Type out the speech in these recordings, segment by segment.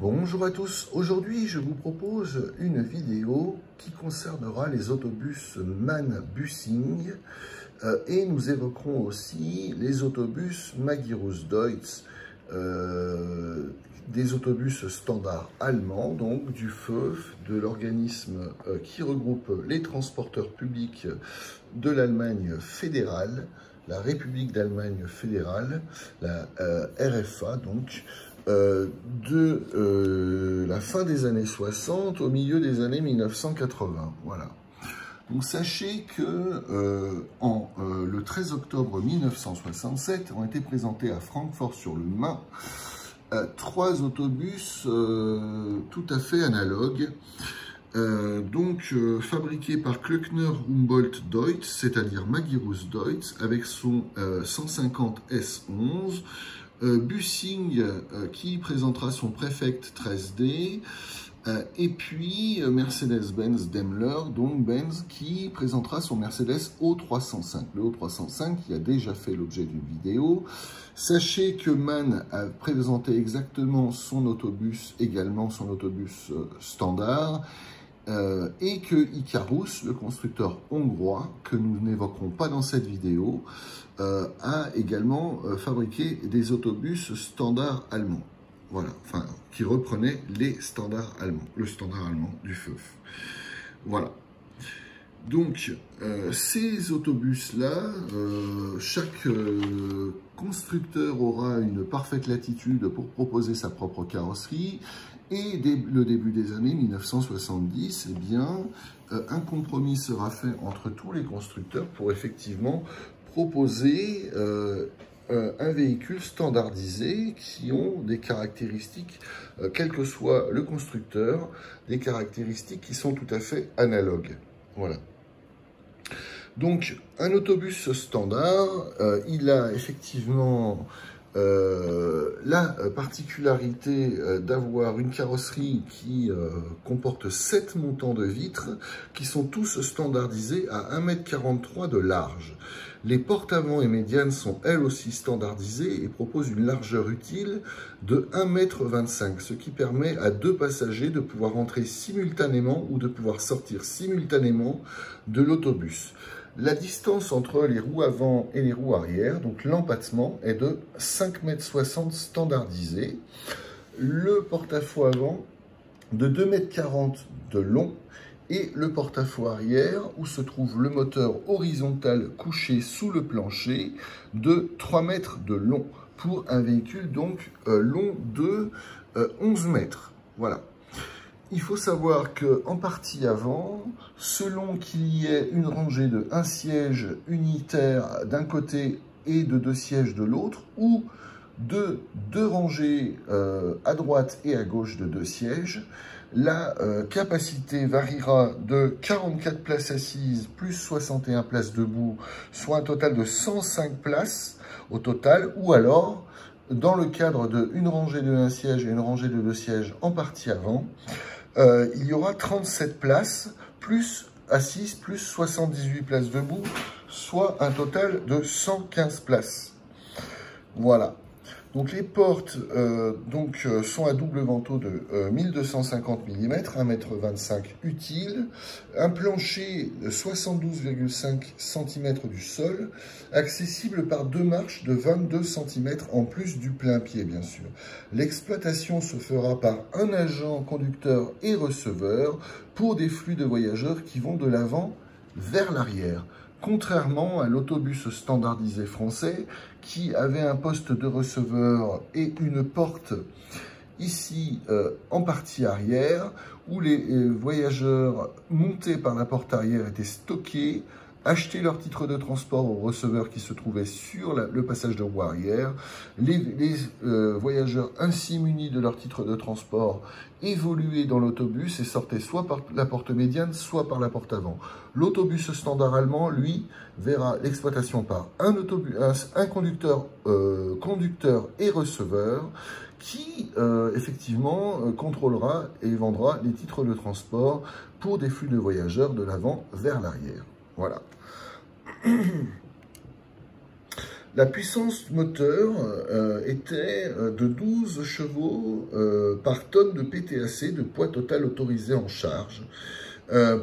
Bonjour à tous, aujourd'hui je vous propose une vidéo qui concernera les autobus MAN Bussing et nous évoquerons aussi les autobus Magirus Deutz, des autobus standards allemands, donc du FÖF, de l'organisme qui regroupe les transporteurs publics de l'Allemagne fédérale, la République d'Allemagne fédérale, la RFA donc, de la fin des années 60 au milieu des années 1980. Voilà. Donc sachez que le 13 octobre 1967 ont été présentés à Francfort-sur-le-Main trois autobus tout à fait analogues, fabriqués par Klöckner Humboldt Deutz, c'est-à-dire Magirus Deutz, avec son 150 S11, Bussing qui présentera son Prefect 13D, et puis Mercedes-Benz Daimler, donc Benz, qui présentera son Mercedes O305. Le O305 qui a déjà fait l'objet d'une vidéo. Sachez que MAN a présenté exactement son autobus, également son autobus standard, et que Ikarus, le constructeur hongrois, que nous n'évoquerons pas dans cette vidéo, a également fabriqué des autobus standards allemands. Voilà, enfin, qui reprenaient les standards allemands, le standard allemand du FÖF. Voilà. Donc, ces autobus-là, chaque constructeur aura une parfaite latitude pour proposer sa propre carrosserie. Et dès le début des années 1970, eh bien, un sera fait entre tous les constructeurs pour effectivement proposer un véhicule standardisé qui ont des caractéristiques, quel que soit le constructeur, des caractéristiques qui sont tout à fait analogues. Voilà. Donc, un autobus standard, il a effectivement la particularité d'avoir une carrosserie qui comporte 7 montants de vitres qui sont tous standardisés à 1,43 m de large. Les portes avant et médianes sont elles aussi standardisées et proposent une largeur utile de 1,25 m, ce qui permet à 2 passagers de pouvoir entrer simultanément ou de pouvoir sortir simultanément de l'autobus. La distance entre les roues avant et les roues arrière, donc l'empattement, est de 5,60 m standardisé. Le porte-à-faux avant de 2,40 m de long et le porte-à-faux arrière, où se trouve le moteur horizontal couché sous le plancher, de 3 m de long, pour un véhicule donc long de 11 mètres. Voilà. Il faut savoir qu'en partie avant, selon qu'il y ait une rangée de 1 siège unitaire d'un côté et de 2 sièges de l'autre, ou de 2 rangées à droite et à gauche de 2 sièges, la capacité variera de 44 places assises plus 61 places debout, soit un total de 105 places au total, ou alors, dans le cadre d'une rangée de 1 siège et une rangée de 2 sièges en partie avant, il y aura 37 places, plus assises, plus 78 places debout, soit un total de 115 places. Voilà. Donc les portes sont à double vantaux de 1250 mm, 1,25 m utile, un plancher de 72,5 cm du sol, accessible par 2 marches de 22 cm en plus du plein pied bien sûr. L'exploitation se fera par un agent conducteur et receveur pour des flux de voyageurs qui vont de l'avant vers l'arrière. Contrairement à l'autobus standardisé français qui avait un poste de receveur et une porte ici en partie arrière où les voyageurs montés par la porte arrière étaient stockés, acheter leur titre de transport au receveur qui se trouvait sur le passage de roue arrière. Les voyageurs ainsi munis de leur titre de transport évoluaient dans l'autobus et sortaient soit par la porte médiane, soit par la porte avant. L'autobus standard allemand, lui, verra l'exploitation par un conducteur, conducteur et receveur qui, effectivement, contrôlera et vendra les titres de transport pour des flux de voyageurs de l'avant vers l'arrière. Voilà. La puissance moteur était de 12 chevaux par tonne de PTAC, de poids total autorisé en charge,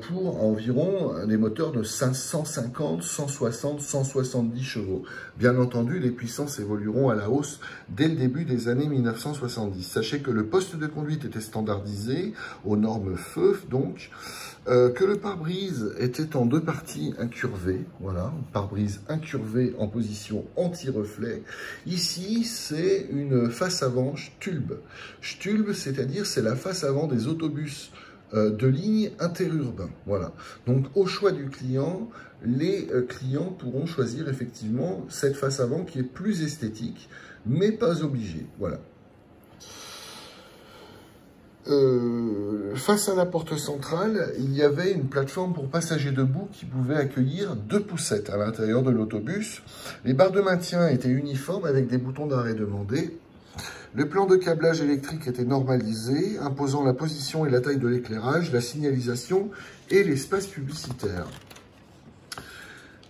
pour environ des moteurs de 550, 160, 170 chevaux. Bien entendu, les puissances évolueront à la hausse dès le début des années 1970. Sachez que le poste de conduite était standardisé aux normes FEUF, donc, que le pare-brise était en deux parties incurvées, voilà, pare-brise incurvé en position anti-reflet. Ici, c'est une face avant Stulb. Stulb, c'est-à-dire c'est la face avant des autobus de ligne interurbain. Voilà. Donc, au choix du client, les clients pourront choisir effectivement cette face avant qui est plus esthétique, mais pas obligée. Voilà. Face à la porte centrale, il y avait une plateforme pour passagers debout qui pouvait accueillir 2 poussettes à l'intérieur de l'autobus. Les barres de maintien étaient uniformes avec des boutons d'arrêt demandés. Le plan de câblage électrique était normalisé, imposant la position et la taille de l'éclairage, la signalisation et l'espace publicitaire.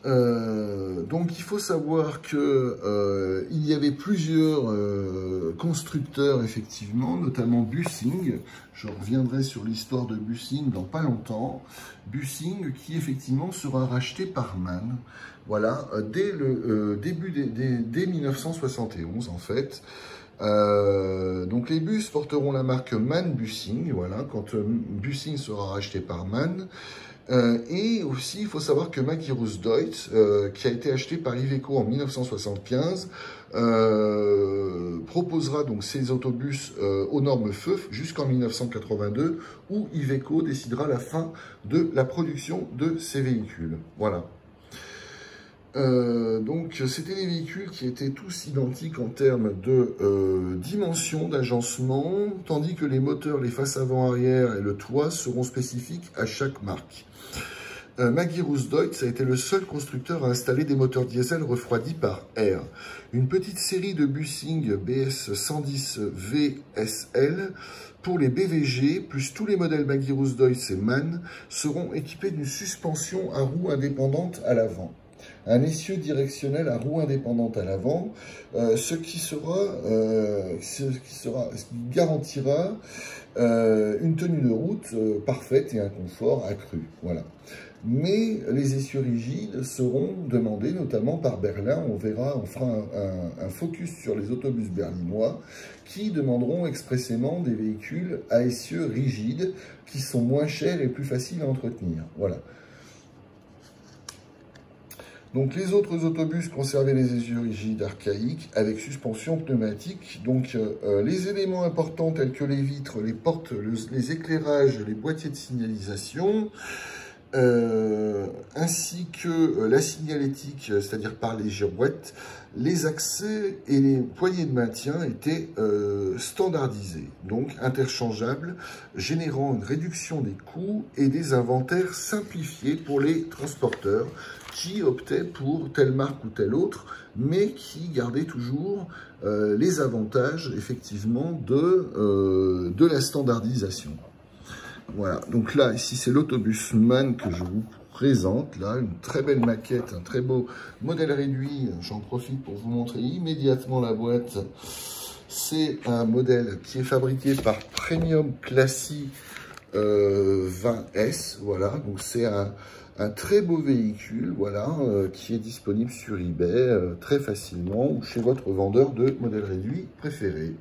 Donc il faut savoir que il y avait plusieurs constructeurs effectivement, notamment Bussing. Je reviendrai sur l'histoire de Bussing dans pas longtemps. Bussing qui effectivement sera racheté par MAN. Voilà, dès le dès 1971 en fait. Donc les bus porteront la marque MAN Bussing, voilà, quand Bussing sera racheté par MAN. Et aussi, il faut savoir que Magirus Deutz, qui a été acheté par Iveco en 1975, proposera donc ces autobus aux normes FEUF jusqu'en 1982, où Iveco décidera la fin de la production de ces véhicules. Voilà. Donc, c'était des véhicules qui étaient tous identiques en termes de dimension, d'agencement, tandis que les moteurs, les faces avant-arrière et le toit seront spécifiques à chaque marque. Magirus Deutz a été le seul constructeur à installer des moteurs diesel refroidis par air. Une petite série de Bussing BS 110 VSL pour les BVG, plus tous les modèles Magirus Deutz et MAN, seront équipés d'une suspension à roues indépendantes à l'avant. Un essieu directionnel à roue indépendante à l'avant, ce qui garantira une tenue de route parfaite et un confort accru. Voilà. Mais les essieux rigides seront demandés notamment par Berlin. On fera un focus sur les autobus berlinois qui demanderont expressément des véhicules à essieux rigides qui sont moins chers et plus faciles à entretenir. Voilà. Donc les autres autobus conservaient les essieux rigides archaïques avec suspension pneumatique. Donc les éléments importants tels que les vitres, les portes, les éclairages, les boîtiers de signalisation, ainsi que la signalétique, c'est-à-dire par les girouettes, les accès et les poignées de maintien étaient standardisés, donc interchangeables, générant une réduction des coûts et des inventaires simplifiés pour les transporteurs qui optaient pour telle marque ou telle autre, mais qui gardaient toujours les avantages effectivement de la standardisation. Voilà, donc là, ici, c'est l'autobus MAN que je vous présente. Là, une très belle maquette, un très beau modèle réduit. J'en profite pour vous montrer immédiatement la boîte. C'est un modèle qui est fabriqué par Premium Classic 20S. Voilà, donc c'est un très beau véhicule, voilà, qui est disponible sur eBay très facilement ou chez votre vendeur de modèles réduits préféré.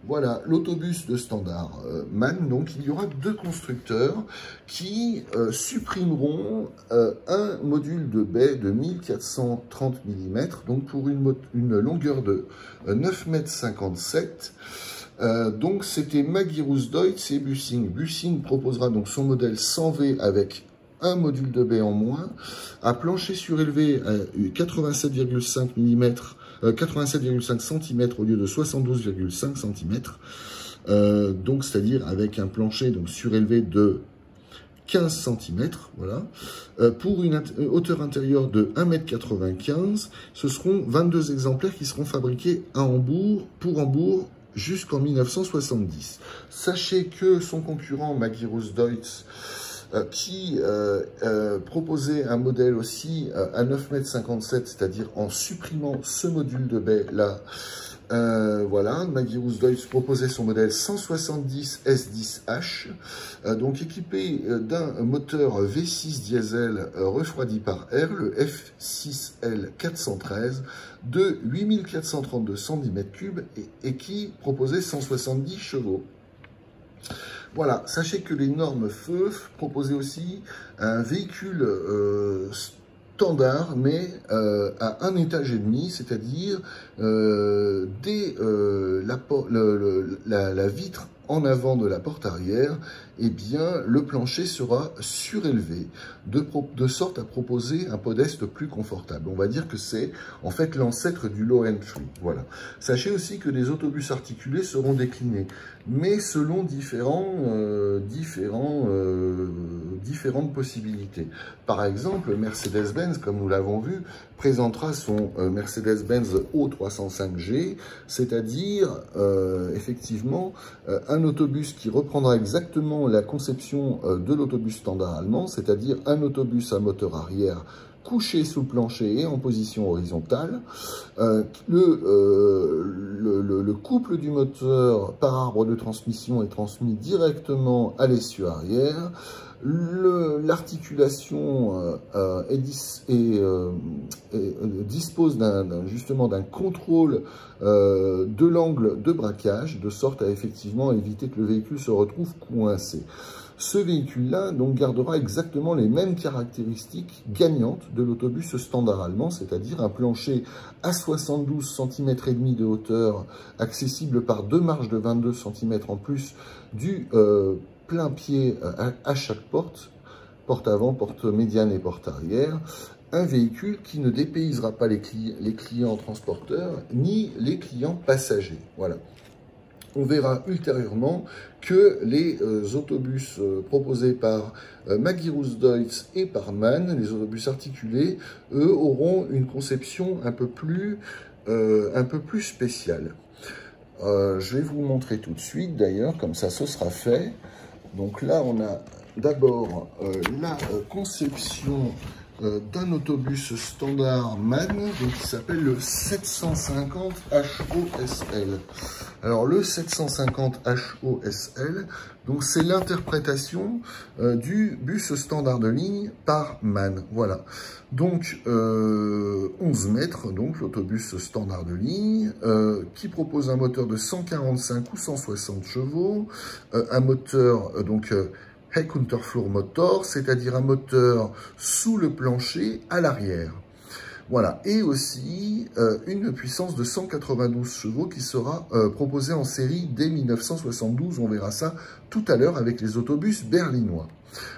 Voilà, l'autobus de standard MAN. Donc, il y aura 2 constructeurs qui supprimeront un module de baie de 1430 mm, donc pour une longueur de 9,57 m. Donc, c'était Magirus Deutz et Bussing. Bussing proposera donc son modèle 100V avec un module de baie en moins, à plancher surélevé à 87,5 mm, 87,5 cm au lieu de 72,5 cm, donc c'est-à-dire avec un plancher donc surélevé de 15 cm, voilà. Pour une hauteur intérieure de 1,95 m, ce seront 22 exemplaires qui seront fabriqués à Hambourg, pour Hambourg, jusqu'en 1970. Sachez que son concurrent Magirus Deutz qui proposait un modèle aussi à 9,57 m, c'est-à-dire en supprimant ce module de baie là. Voilà, Magirus Deutz proposait son modèle 170 S10H, donc équipé d'un moteur V6 diesel refroidi par air, le F6L 413, de 8432 cm3 et qui proposait 170 chevaux. Voilà, sachez que les normes FEUF proposaient aussi un véhicule standard, mais à 1,5 étage, c'est-à-dire dès la vitre en avant de la porte arrière, eh bien, le plancher sera surélevé, de sorte à proposer un podeste plus confortable. On va dire que c'est en fait l'ancêtre du low entry. Voilà. Sachez aussi que les autobus articulés seront déclinés, mais selon différentes possibilités. Par exemple, Mercedes-Benz, comme nous l'avons vu, présentera son Mercedes-Benz O305G, c'est-à-dire effectivement un autobus qui reprendra exactement la conception de l'autobus standard allemand, c'est-à-dire un autobus à moteur arrière couché sous le plancher et en position horizontale. Le couple du moteur par arbre de transmission est transmis directement à l'essieu arrière. L'articulation dispose justement d'un contrôle de l'angle de braquage, de sorte à effectivement éviter que le véhicule se retrouve coincé. Ce véhicule-là donc gardera exactement les mêmes caractéristiques gagnantes de l'autobus standard allemand, c'est-à-dire un plancher à 72 cm et demi de hauteur, accessible par deux marches de 22 cm en plus du plein pied à chaque porte, porte avant, porte médiane et porte arrière. Un véhicule qui ne dépaysera pas les clients transporteurs ni les clients passagers. Voilà. On verra ultérieurement que les autobus proposés par Magirus Deutz et par MAN, les autobus articulés, eux, auront une conception un peu plus spéciale. Je vais vous montrer tout de suite, d'ailleurs, comme ça ce sera fait. Donc là, on a d'abord la conception d'un autobus standard MAN, donc qui s'appelle le 750 HOSL. Alors le 750 HOSL, donc c'est l'interprétation du bus standard de ligne par MAN. Voilà. Donc 11 mètres, donc l'autobus standard de ligne, qui propose un moteur de 145 ou 160 chevaux, un moteur Heck-Unterflur Motor, c'est-à-dire un moteur sous le plancher à l'arrière. Voilà, et aussi une puissance de 192 chevaux qui sera proposée en série dès 1972. On verra ça tout à l'heure avec les autobus berlinois.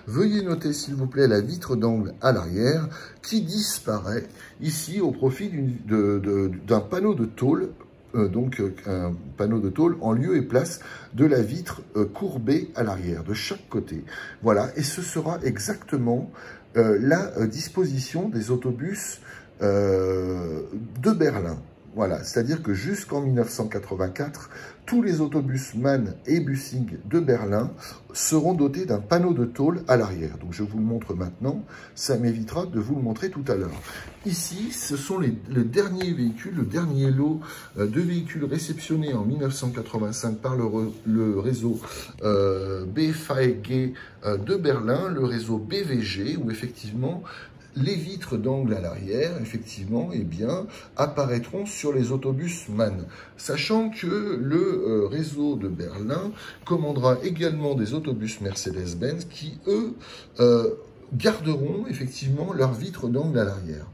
Veuillez noter, s'il vous plaît, la vitre d'angle à l'arrière qui disparaît ici au profit d'un panneau de tôle. Donc un panneau de tôle en lieu et place de la vitre courbée à l'arrière, de chaque côté. Voilà, et ce sera exactement la disposition des autobus de Berlin. Voilà, c'est-à-dire que jusqu'en 1984, tous les autobus MAN et Bussing de Berlin seront dotés d'un panneau de tôle à l'arrière. Donc je vous le montre maintenant, ça m'évitera de vous le montrer tout à l'heure. Ici, ce sont le dernier véhicule, le dernier lot de véhicules réceptionnés en 1985 par le réseau BVG de Berlin, le réseau BVG, où effectivement les vitres d'angle à l'arrière, effectivement, eh bien, apparaîtront sur les autobus MAN. Sachant que le réseau de Berlin commandera également des autobus Mercedes-Benz qui, eux, garderont effectivement leurs vitres d'angle à l'arrière.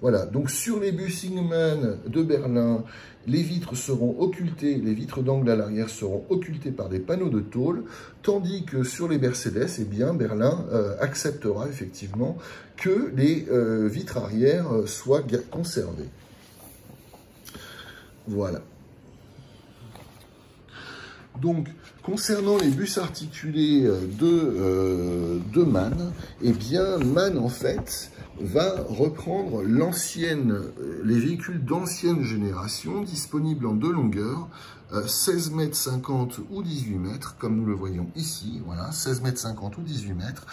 Voilà, donc sur les Bussing MAN de Berlin, les vitres seront occultées, les vitres d'angle à l'arrière seront occultées par des panneaux de tôle, tandis que sur les Mercedes, eh bien, Berlin acceptera effectivement que les vitres arrière soient conservées. Voilà. Donc, concernant les bus articulés de MAN, eh bien, MAN, en fait, va reprendre les véhicules d'ancienne génération disponibles en deux longueurs, 16 mètres 50 ou 18 mètres, comme nous le voyons ici, voilà, 16 mètres 50 ou 18 mètres.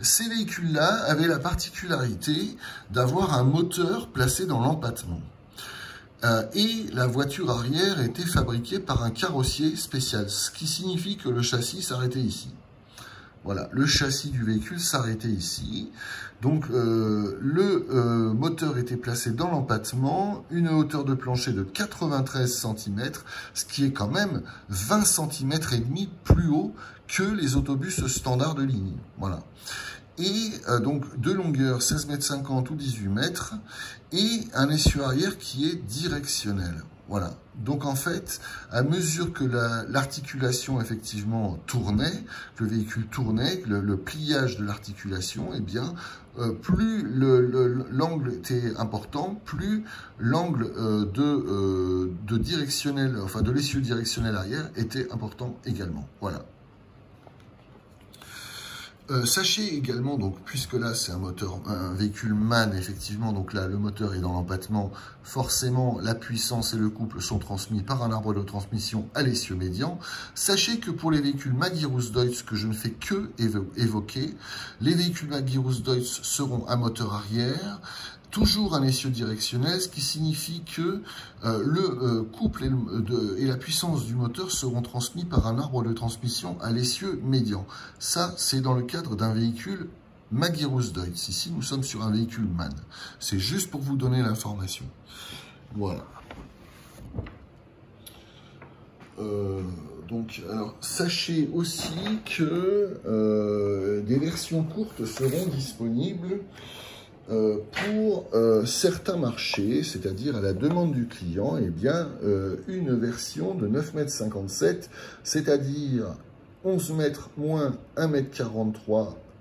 Ces véhicules-là avaient la particularité d'avoir un moteur placé dans l'empattement. Et la voiture arrière était fabriquée par un carrossier spécial, ce qui signifie que le châssis s'arrêtait ici. Voilà, le châssis du véhicule s'arrêtait ici. Donc, le moteur était placé dans l'empattement, une hauteur de plancher de 93 cm, ce qui est quand même 20 cm et demi plus haut que les autobus standards de ligne. Voilà. Et donc de longueur 16 mètres 50 ou 18 mètres et un essieu arrière qui est directionnel. Voilà. Donc en fait, à mesure que l'articulation effectivement tournait, que le véhicule tournait, le pliage de l'articulation, eh bien, plus l'angle était important, plus l'angle de directionnel, enfin de l'essieu directionnel arrière était important également. Voilà. Sachez également, donc, puisque là c'est un véhicule MAN, effectivement, donc là le moteur est dans l'empattement, forcément la puissance et le couple sont transmis par un arbre de transmission à l'essieu médian. Sachez que pour les véhicules Magirus-Deutz, que je ne fais que évoquer, les véhicules Magirus-Deutz seront à moteur arrière, toujours un essieu directionnel, ce qui signifie que le couple et la puissance du moteur seront transmis par un arbre de transmission à l'essieu médian. Ça, c'est dans le cadre d'un véhicule Magirus-Deutz. Ici, nous sommes sur un véhicule MAN. C'est juste pour vous donner l'information. Voilà. Donc, alors, sachez aussi que des versions courtes seront disponibles pour certains marchés, c'est-à-dire à la demande du client, eh bien, une version de 9,57 m, c'est-à-dire 11 mètres moins 1,43 m,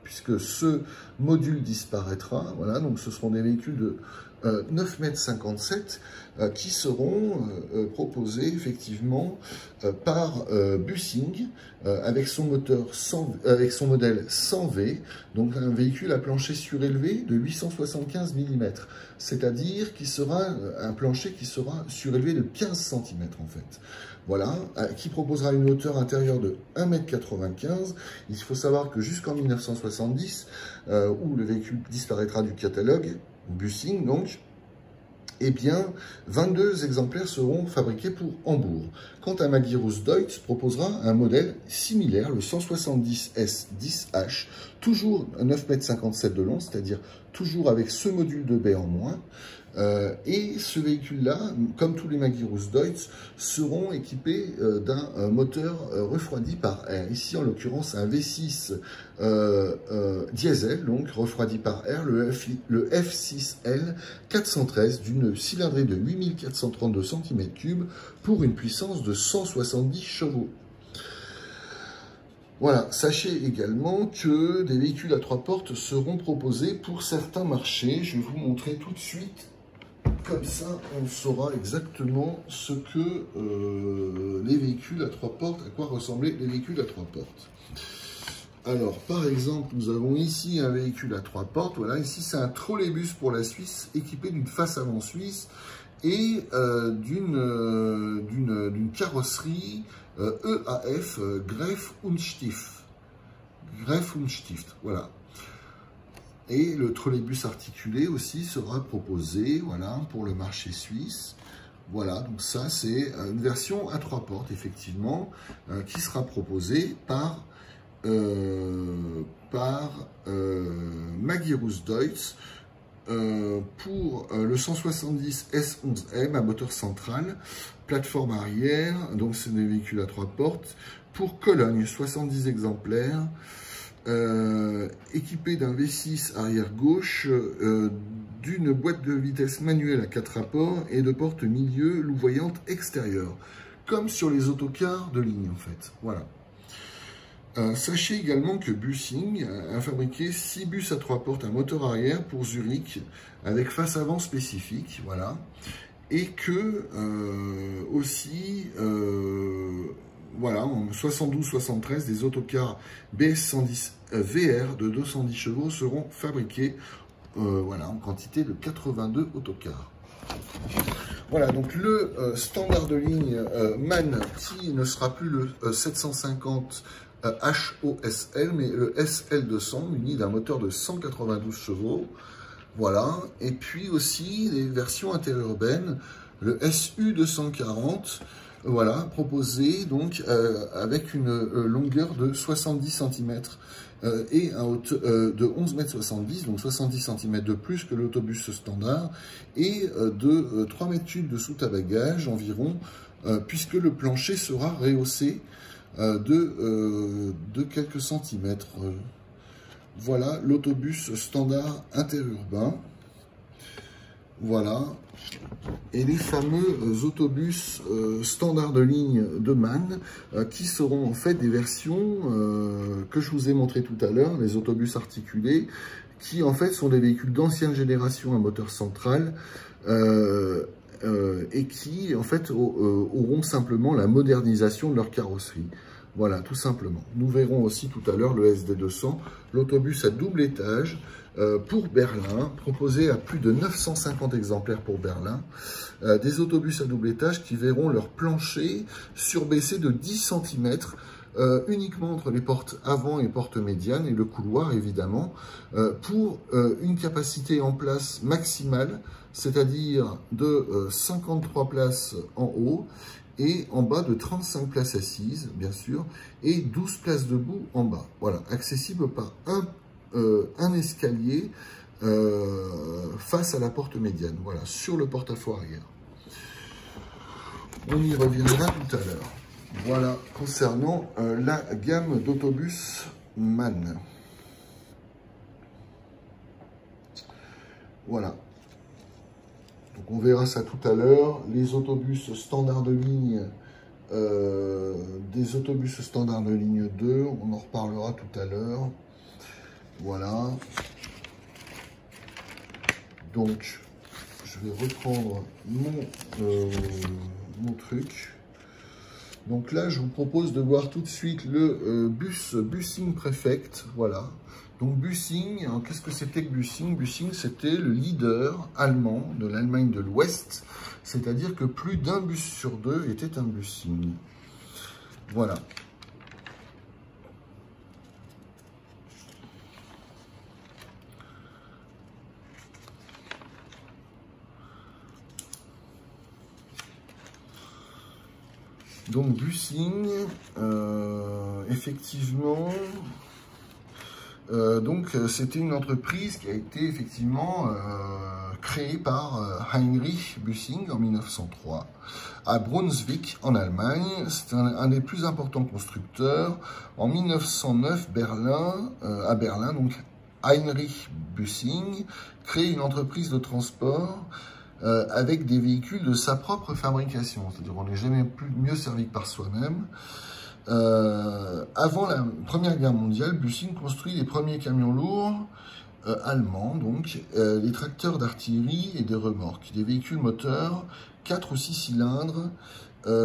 puisque ce module disparaîtra. Voilà, donc ce seront des véhicules de 9,57 m qui seront proposés effectivement par Bussing avec son moteur avec son modèle 100V, donc un véhicule à plancher surélevé de 875 mm, c'est-à-dire qui sera un plancher qui sera surélevé de 15 cm en fait. Voilà, qui proposera une hauteur intérieure de 1,95 m. Il faut savoir que jusqu'en 1970, où le véhicule disparaîtra du catalogue, Bussing donc, eh bien, 22 exemplaires seront fabriqués pour Hambourg. Quant à Magirus-Deutz proposera un modèle similaire, le 170S10H, toujours 9,57 m de long, c'est-à-dire toujours avec ce module de baie en moins. Et ce véhicule-là, comme tous les Magirus-Deutz, seront équipés d'un moteur refroidi par air. Ici, en l'occurrence, un V6 diesel, donc refroidi par air, le F6L 413, d'une cylindrée de 8432 cm3 pour une puissance de 170 chevaux. Voilà, sachez également que des véhicules à 3 portes seront proposés pour certains marchés. Je vais vous montrer tout de suite. Comme ça, on saura exactement ce que les véhicules à 3 portes, à quoi ressemblaient les véhicules à 3 portes. Alors, par exemple, nous avons ici un véhicule à 3 portes. Voilà, ici, c'est un trolleybus pour la Suisse, équipé d'une face avant suisse et d'une carrosserie EAF, Greff und Stift. Greff und Stift, voilà. Et le trolleybus articulé aussi sera proposé, voilà, pour le marché suisse. Voilà, donc ça c'est une version à 3 portes, effectivement, qui sera proposée par Magirus-Deutz pour le 170 S11M à moteur central, plateforme arrière, donc c'est des véhicules à 3 portes. Pour Cologne, 70 exemplaires. Équipé d'un V6 arrière gauche, d'une boîte de vitesse manuelle à 4 rapports et de porte milieu louvoyante extérieure, comme sur les autocars de ligne en fait. Voilà. Sachez également que Bussing a fabriqué 6 bus à 3 portes à moteur arrière pour Zurich avec face avant spécifique, voilà, et que aussi voilà, en 72-73, des autocars BS110 VR de 210 chevaux seront fabriqués voilà, en quantité de 82 autocars. Voilà, donc le standard de ligne MAN qui ne sera plus le 750 HOSL, mais le SL200, muni d'un moteur de 192 chevaux. Voilà, et puis aussi les versions interurbaines, le SU240, voilà, proposé donc avec une longueur de 70 cm et un hauteur de 11,70 m, donc 70 cm de plus que l'autobus standard, et de 3 mètres cubes de soute à bagages environ, puisque le plancher sera rehaussé de quelques centimètres. Voilà l'autobus standard interurbain. Voilà. Et les fameux autobus standard de ligne de MAN qui seront en fait des versions que je vous ai montré tout à l'heure, les autobus articulés, qui en fait sont des véhicules d'ancienne génération à moteur central et qui en fait auront simplement la modernisation de leur carrosserie. Voilà, tout simplement. Nous verrons aussi tout à l'heure le SD200, l'autobus à double étage pour Berlin, proposé à plus de 950 exemplaires pour Berlin. Des autobus à double étage qui verront leur plancher surbaissé de 10 cm uniquement entre les portes avant et portes médianes et le couloir évidemment, pour une capacité en place maximale, c'est-à-dire de 53 places en haut, et en bas de 35 places assises, bien sûr, et 12 places debout en bas. Voilà, accessible par un escalier face à la porte médiane, voilà, sur le porte-à-faux arrière. On y reviendra tout à l'heure. Voilà, concernant la gamme d'autobus MAN. Voilà. Donc on verra ça tout à l'heure. Les autobus standards de ligne, des autobus standards de ligne 2, on en reparlera tout à l'heure. Voilà. Donc, je vais reprendre mon truc. Donc là, je vous propose de voir tout de suite le Bussing Prefect. Voilà. Donc Bussing, qu'est-ce que c'était que Bussing? Bussing, c'était le leader allemand de l'Allemagne de l'Ouest, c'est-à-dire que plus d'un bus sur deux était un Bussing. Voilà. Donc Bussing, effectivement... donc c'était une entreprise qui a été effectivement créée par Heinrich Bussing en 1903 à Brunswick en Allemagne. C'est un des plus importants constructeurs. En 1909, à Berlin, donc Heinrich Bussing crée une entreprise de transport avec des véhicules de sa propre fabrication. C'est-à-dire qu'on n'est jamais mieux servi que par soi-même. Avant la Première Guerre mondiale, Bussing construit les premiers camions lourds allemands, donc les tracteurs d'artillerie et des remorques, des véhicules moteurs 4 ou 6 cylindres,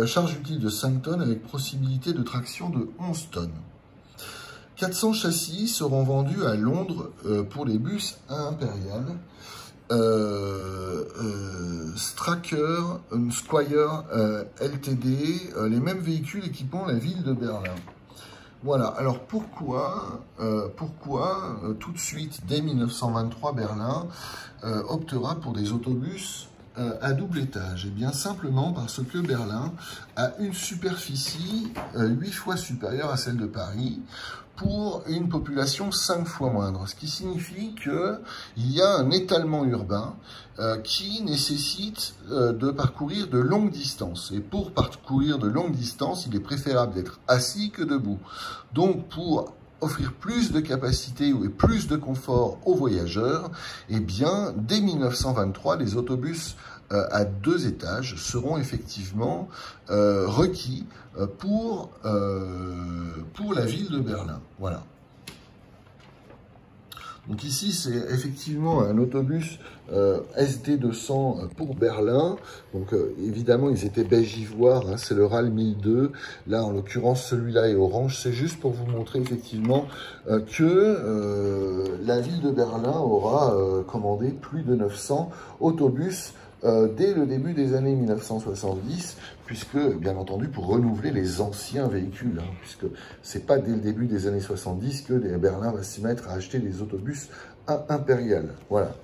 charge utile de 5 tonnes avec possibilité de traction de 11 tonnes. 400 châssis seront vendus à Londres pour les bus Impérial, Squire LTD, les mêmes véhicules équipant la ville de Berlin. Voilà, alors pourquoi tout de suite, dès 1923, Berlin optera pour des autobus à double étage? Eh bien simplement parce que Berlin a une superficie 8 fois supérieure à celle de Paris, pour une population 5 fois moindre, ce qui signifie qu'il y a un étalement urbain qui nécessite de parcourir de longues distances. Et pour parcourir de longues distances, il est préférable d'être assis que debout. Donc pour offrir plus de capacité et plus de confort aux voyageurs, eh bien, dès 1923, les autobus à 2 étages seront effectivement requis pour la ville de Berlin. Voilà. Donc ici, c'est effectivement un autobus SD200 pour Berlin. Donc évidemment, ils étaient beige ivoire, hein, c'est le RAL 1002. Là, en l'occurrence, celui-là est orange. C'est juste pour vous montrer effectivement que la ville de Berlin aura commandé plus de 900 autobus dès le début des années 1970, puisque, bien entendu, pour renouveler les anciens véhicules, hein, puisque c'est pas dès le début des années 70 que Berlin va s'y mettre à acheter des autobus impériaux. Voilà.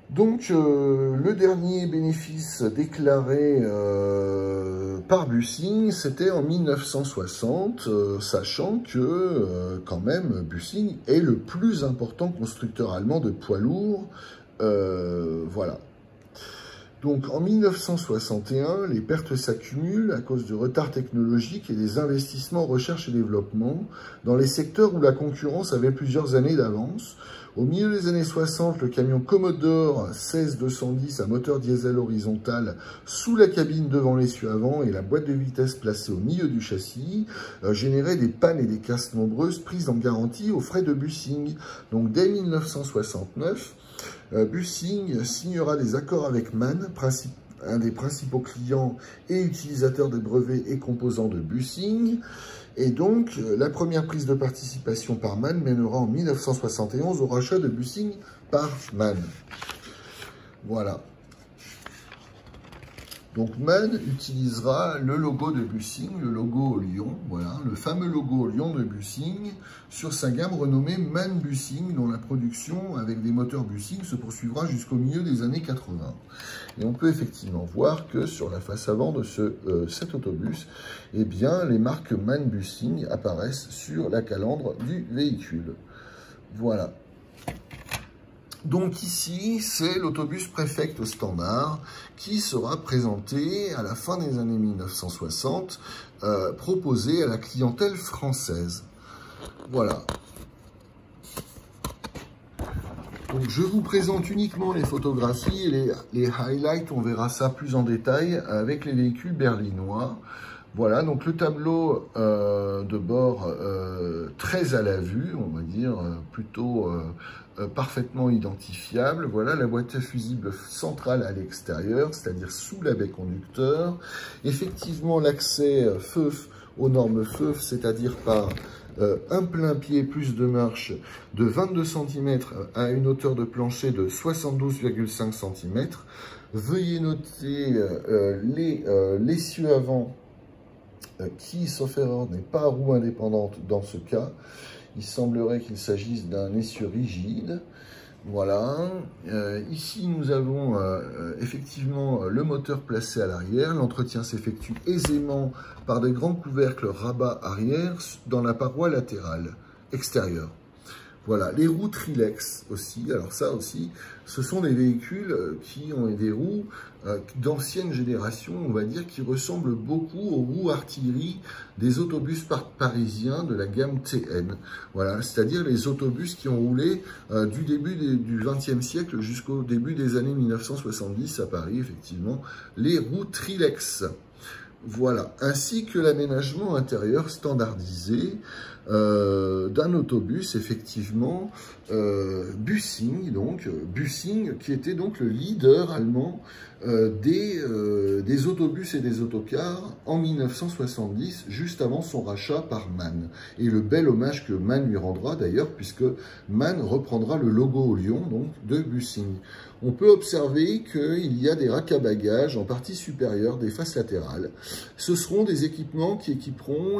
Donc, le dernier bénéfice déclaré par Bussing, c'était en 1960, sachant que, quand même, Bussing est le plus important constructeur allemand de poids lourds. Voilà. Donc, en 1961, les pertes s'accumulent à cause de retards technologiques et des investissements en recherche et développement dans les secteurs où la concurrence avait plusieurs années d'avance. Au milieu des années 60, le camion Commodore 16210 à moteur diesel horizontal sous la cabine devant l'essieu avant et la boîte de vitesse placée au milieu du châssis générait des pannes et des casses nombreuses prises en garantie aux frais de Bussing. Donc, dès 1969, Bussing signera des accords avec MAN, un des principaux clients et utilisateurs des brevets et composants de Bussing. Et donc, la première prise de participation par MAN mènera en 1971 au rachat de Bussing par MAN. Voilà. Donc MAN utilisera le logo de Bussing, le logo au lion, voilà, le fameux logo au lion de Bussing, sur sa gamme renommée MAN Bussing, dont la production avec des moteurs Bussing se poursuivra jusqu'au milieu des années 80. Et on peut effectivement voir que sur la face avant de cet autobus, eh bien, les marques MAN Bussing apparaissent sur la calandre du véhicule. Voilà. Donc ici, c'est l'autobus préfect au standard qui sera présenté à la fin des années 1960, proposé à la clientèle française. Voilà. Donc je vous présente uniquement les photographies et les highlights, on verra ça plus en détail avec les véhicules berlinois. Voilà, donc le tableau de bord très à la vue, on va dire, plutôt parfaitement identifiable. Voilà la boîte fusible centrale à l'extérieur, c'est-à-dire sous la baie conducteur. Effectivement, l'accès FEUF aux normes FEUF, c'est-à-dire par un plein pied plus de marche de 22 cm à une hauteur de plancher de 72,5 cm. Veuillez noter l'essieu avant qui, sauf erreur, n'est pas à roue indépendante dans ce cas. Il semblerait qu'il s'agisse d'un essieu rigide. Voilà. Ici, nous avons effectivement le moteur placé à l'arrière. L'entretien s'effectue aisément par des grands couvercles rabat arrière dans la paroi latérale extérieure. Voilà, les roues Trilex aussi. Alors ça aussi, ce sont des véhicules qui ont des roues d'ancienne génération, on va dire, qui ressemblent beaucoup aux roues artillerie des autobus parisiens de la gamme TN. Voilà, c'est-à-dire les autobus qui ont roulé du début du XXe siècle jusqu'au début des années 1970 à Paris, effectivement, les roues Trilex. Voilà, ainsi que l'aménagement intérieur standardisé d'un autobus, effectivement, Bussing, donc, Bussing, qui était donc le leader allemand des autobus et des autocars en 1970, juste avant son rachat par MAN. Et le bel hommage que MAN lui rendra d'ailleurs, puisque MAN reprendra le logo au lion donc, de Bussing. On peut observer qu'il y a des racks à bagages en partie supérieure des faces latérales. Ce seront des équipements qui équiperont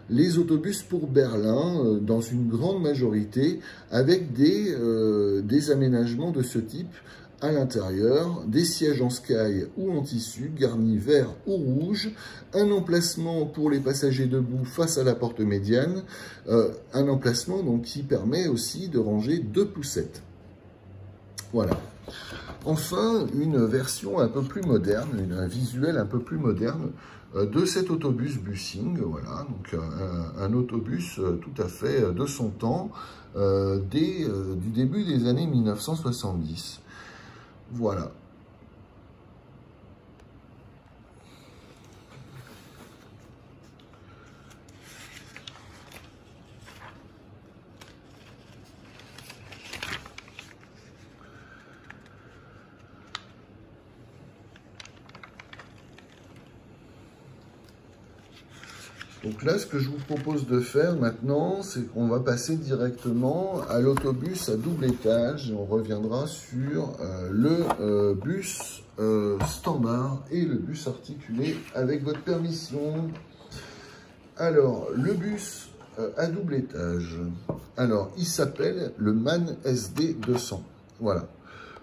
les autobus pour Berlin dans une grande majorité avec des aménagements de ce type à l'intérieur, des sièges en sky ou en tissu garnis vert ou rouge, un emplacement pour les passagers debout face à la porte médiane, un emplacement donc, qui permet aussi de ranger 2 poussettes. Voilà. Enfin, une version un peu plus moderne, un visuel un peu plus moderne de cet autobus Bussing. Voilà, donc un autobus tout à fait de son temps, du début des années 1970. Voilà. Donc là, ce que je vous propose de faire maintenant, c'est qu'on va passer directement à l'autobus à double étage et on reviendra sur le bus standard et le bus articulé avec votre permission. Alors, le bus à double étage, alors il s'appelle le MAN SD200. Voilà,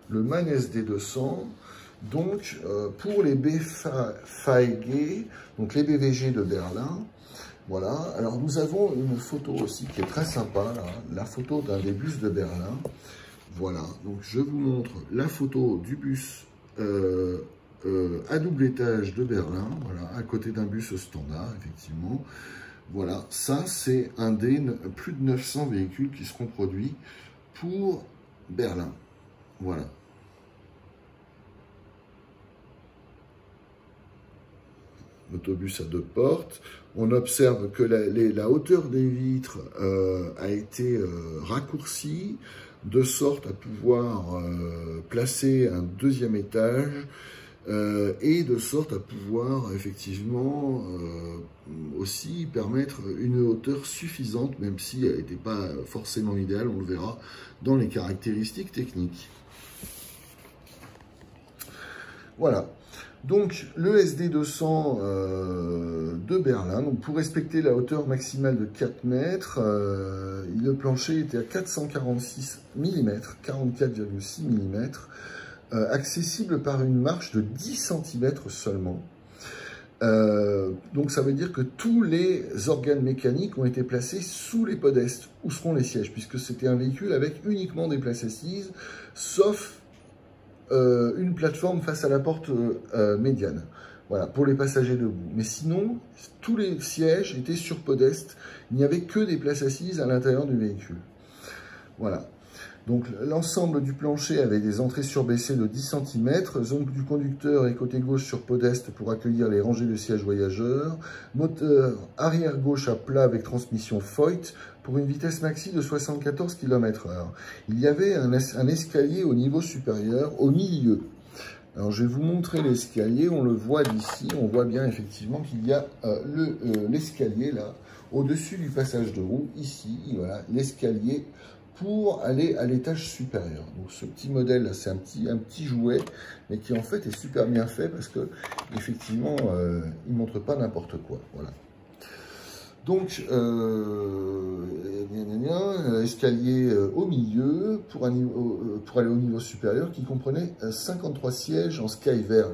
le MAN SD200. Donc, pour les BVG, donc les BVG de Berlin, voilà. Alors, nous avons une photo aussi qui est très sympa, là, la photo d'un des bus de Berlin. Voilà, donc je vous montre la photo du bus à double étage de Berlin, voilà, à côté d'un bus standard, effectivement. Voilà, ça c'est un des plus de 900 véhicules qui seront produits pour Berlin. Voilà. Autobus à 2 portes. On observe que la hauteur des vitres a été raccourcie de sorte à pouvoir placer un deuxième étage et de sorte à pouvoir effectivement aussi permettre une hauteur suffisante, même si elle n'était pas forcément idéale, on le verra dans les caractéristiques techniques. Voilà. Donc, le SD200 de Berlin, donc pour respecter la hauteur maximale de 4 mètres, le plancher était à 446 mm, 44,6 mm, accessible par une marche de 10 cm seulement. Donc, ça veut dire que tous les organes mécaniques ont été placés sous les podestes, où seront les sièges, puisque c'était un véhicule avec uniquement des places assises, sauf une plateforme face à la porte médiane, voilà, pour les passagers debout. Mais sinon, tous les sièges étaient sur podeste, il n'y avait que des places assises à l'intérieur du véhicule. Voilà. Donc l'ensemble du plancher avait des entrées surbaissées de 10 cm, zone du conducteur et côté gauche sur podeste pour accueillir les rangées de sièges voyageurs, moteur arrière gauche à plat avec transmission Voith pour une vitesse maxi de 74 km/h. Il y avait un escalier au niveau supérieur, au milieu. Alors je vais vous montrer l'escalier, on le voit d'ici, on voit bien effectivement qu'il y a l'escalier là, au-dessus du passage de roue, ici, voilà, l'escalier pour aller à l'étage supérieur. Donc ce petit modèle là, c'est un petit jouet, mais qui en fait est super bien fait parce que effectivement il montre pas n'importe quoi. Voilà. Donc escalier au milieu pour aller au niveau supérieur qui comprenait 53 sièges en sky vert,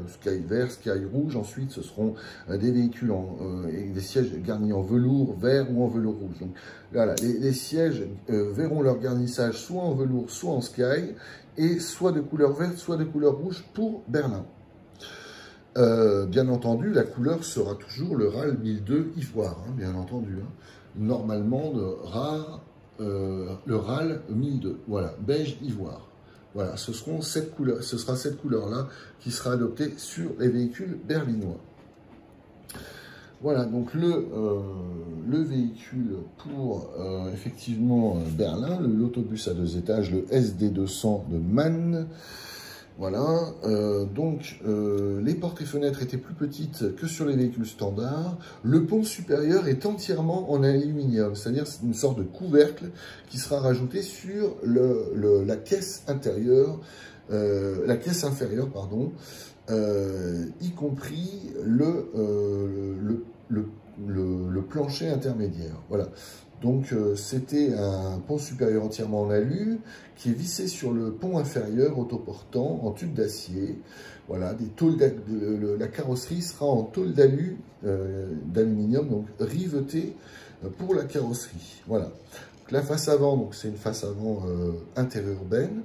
sky rouge. Ensuite ce seront des véhicules et des sièges garnis en velours vert ou en velours rouge. Donc voilà, les sièges verront leur garnissage soit en velours soit en sky et soit de couleur verte soit de couleur rouge pour Berlin. Bien entendu, la couleur sera toujours le RAL 1002 ivoire, hein, bien entendu. Hein. Normalement, le RAL 1002, voilà, beige ivoire. Voilà, ce sera cette couleur-là qui sera adoptée sur les véhicules berlinois. Voilà, donc le véhicule pour effectivement Berlin, l'autobus à 2 étages, le SD200 de MAN. Voilà, donc les portes et fenêtres étaient plus petites que sur les véhicules standards. Le pont supérieur est entièrement en aluminium, c'est-à-dire c'est une sorte de couvercle qui sera rajouté sur la caisse intérieure, la caisse inférieure, pardon, y compris le plancher intermédiaire. Voilà. Donc c'était un pont supérieur entièrement en alu qui est vissé sur le pont inférieur autoportant en tube d'acier. Voilà, la carrosserie sera en tôle d'aluminium, donc rivetée pour la carrosserie. Voilà. Donc, la face avant, donc c'est une face avant interurbaine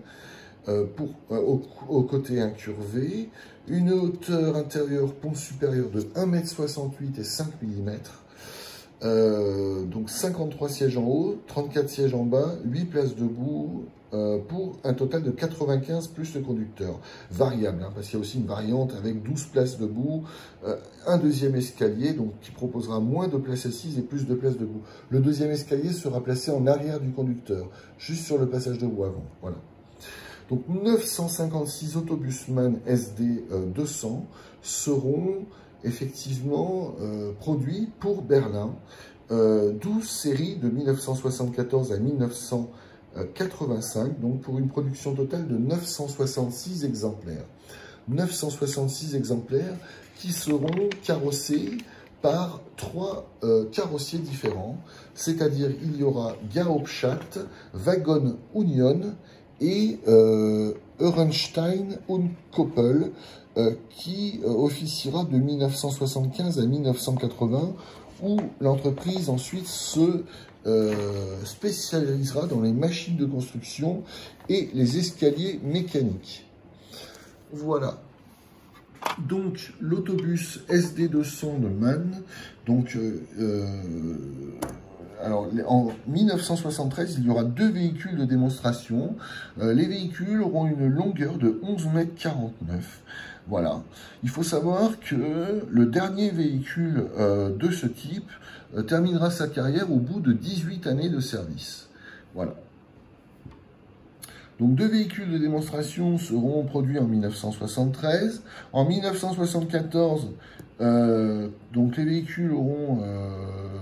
au côté incurvé. Une hauteur intérieure pont supérieur de 1,68 m et 5 mm. Donc 53 sièges en haut, 34 sièges en bas, 8 places debout pour un total de 95 plus le conducteur. Variable, hein, parce qu'il y a aussi une variante avec 12 places debout, un deuxième escalier donc qui proposera moins de places assises et plus de places debout. Le deuxième escalier sera placé en arrière du conducteur, juste sur le passage de roue avant. Voilà. Donc 956 autobus MAN SD 200 seront effectivement produit pour Berlin 12 séries de 1974 à 1985, donc pour une production totale de 966 exemplaires. 966 exemplaires qui seront carrossés par 3 carrossiers différents, c'est-à-dire il y aura Hauptstadt, Wagon Union et Ehrenstein und Koppel qui officiera de 1975 à 1980, où l'entreprise ensuite se spécialisera dans les machines de construction et les escaliers mécaniques. Voilà. Donc, l'autobus SD200 de MAN, donc, alors, en 1973, il y aura 2 véhicules de démonstration. Les véhicules auront une longueur de 11,49 m. Voilà. Il faut savoir que le dernier véhicule de ce type terminera sa carrière au bout de 18 années de service. Voilà. Donc 2 véhicules de démonstration seront produits en 1973. En 1974, donc les véhicules auront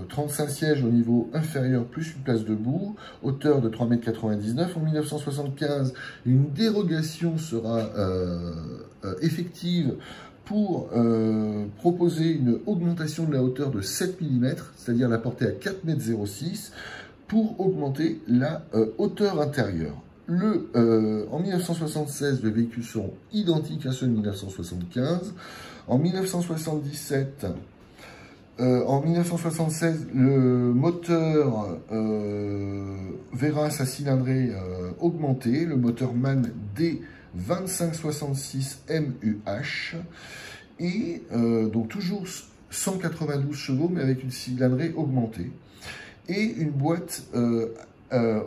35 sièges au niveau inférieur plus une place debout, hauteur de 3,99 m. En 1975, une dérogation sera effective pour proposer une augmentation de la hauteur de 7 mm, c'est-à-dire la porter à 4,06 m, pour augmenter la hauteur intérieure. En 1976, les véhicules seront identiques à ceux de 1975. En 1977, en 1976, le moteur verra sa cylindrée augmenter, le moteur MAN D2566 MUH, et donc toujours 192 chevaux, mais avec une cylindrée augmentée, et une boîte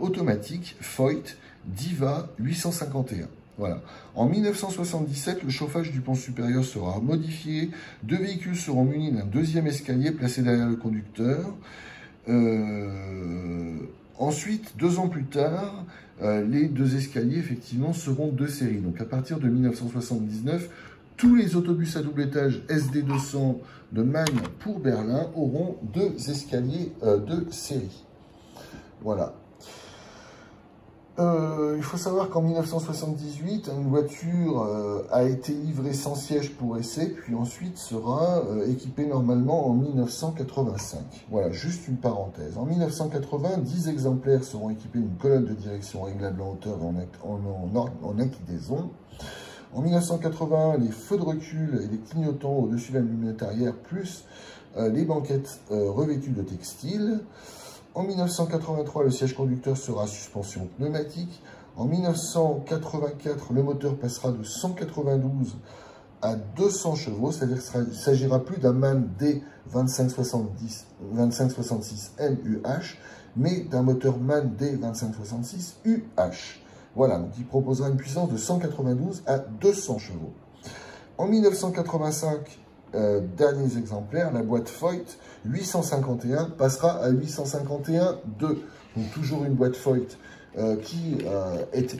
automatique Voith Diva 851. Voilà. En 1977, le chauffage du pont supérieur sera modifié. 2 véhicules seront munis d'un 2e escalier placé derrière le conducteur. Ensuite, 2 ans plus tard, les 2 escaliers, effectivement, seront de série. Donc, à partir de 1979, tous les autobus à double étage SD200 de MAN pour Berlin auront 2 escaliers de série. Voilà. Il faut savoir qu'en 1978, une voiture a été livrée sans siège pour essai, puis ensuite sera équipée normalement en 1985. Voilà, juste une parenthèse. En 1980, 10 exemplaires seront équipés d'une colonne de direction réglable en hauteur en inclinaison. En 1980, les feux de recul et les clignotants au-dessus de la lunette arrière, plus les banquettes revêtues de textile. En 1983, le siège conducteur sera à suspension pneumatique. En 1984, le moteur passera de 192 à 200 chevaux, c'est-à-dire qu'il s'agira plus d'un MAN D2566 MUH, mais d'un moteur MAN D2566 UH. Voilà, donc il proposera une puissance de 192 à 200 chevaux. En 1985, derniers exemplaires, la boîte Voith 851 passera à 851-2. Donc toujours une boîte Voith qui est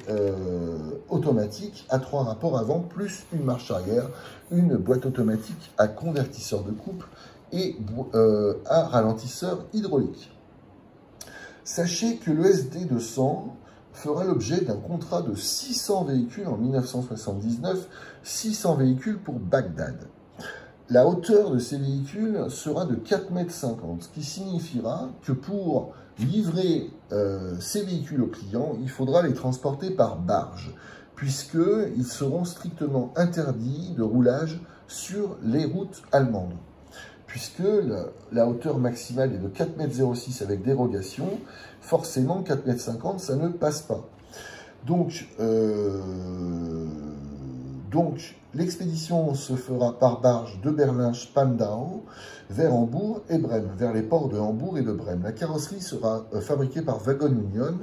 automatique à 3 rapports avant, plus une marche arrière, une boîte automatique à convertisseur de couple et à ralentisseur hydraulique. Sachez que le SD200 fera l'objet d'un contrat de 600 véhicules en 1979, 600 véhicules pour Bagdad. La hauteur de ces véhicules sera de 4,50 m, ce qui signifiera que pour livrer ces véhicules aux clients, il faudra les transporter par barge, puisqu'ils seront strictement interdits de roulage sur les routes allemandes. Puisque la hauteur maximale est de 4,06 m avec dérogation, forcément 4,50 m, ça ne passe pas. Donc l'expédition se fera par barge de Berlin-Spandau vers Hambourg et Brême, vers les ports de Hambourg et de Brême. La carrosserie sera fabriquée par Wagon Union.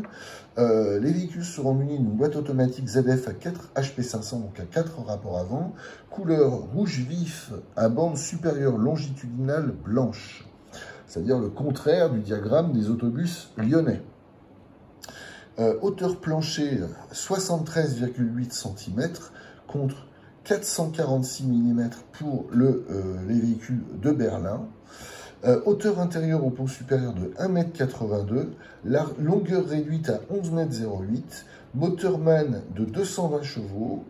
Les véhicules seront munis d'une boîte automatique ZF à 4 HP500, donc à 4 rapports avant, couleur rouge vif à bande supérieure longitudinale blanche, c'est-à-dire le contraire du diagramme des autobus lyonnais. Hauteur plancher 73,8 cm contre 446 mm pour les véhicules de Berlin. Hauteur intérieure au pont supérieur de 1,82 m, la longueur réduite à 11,08 m, moteur MAN de 220 chevaux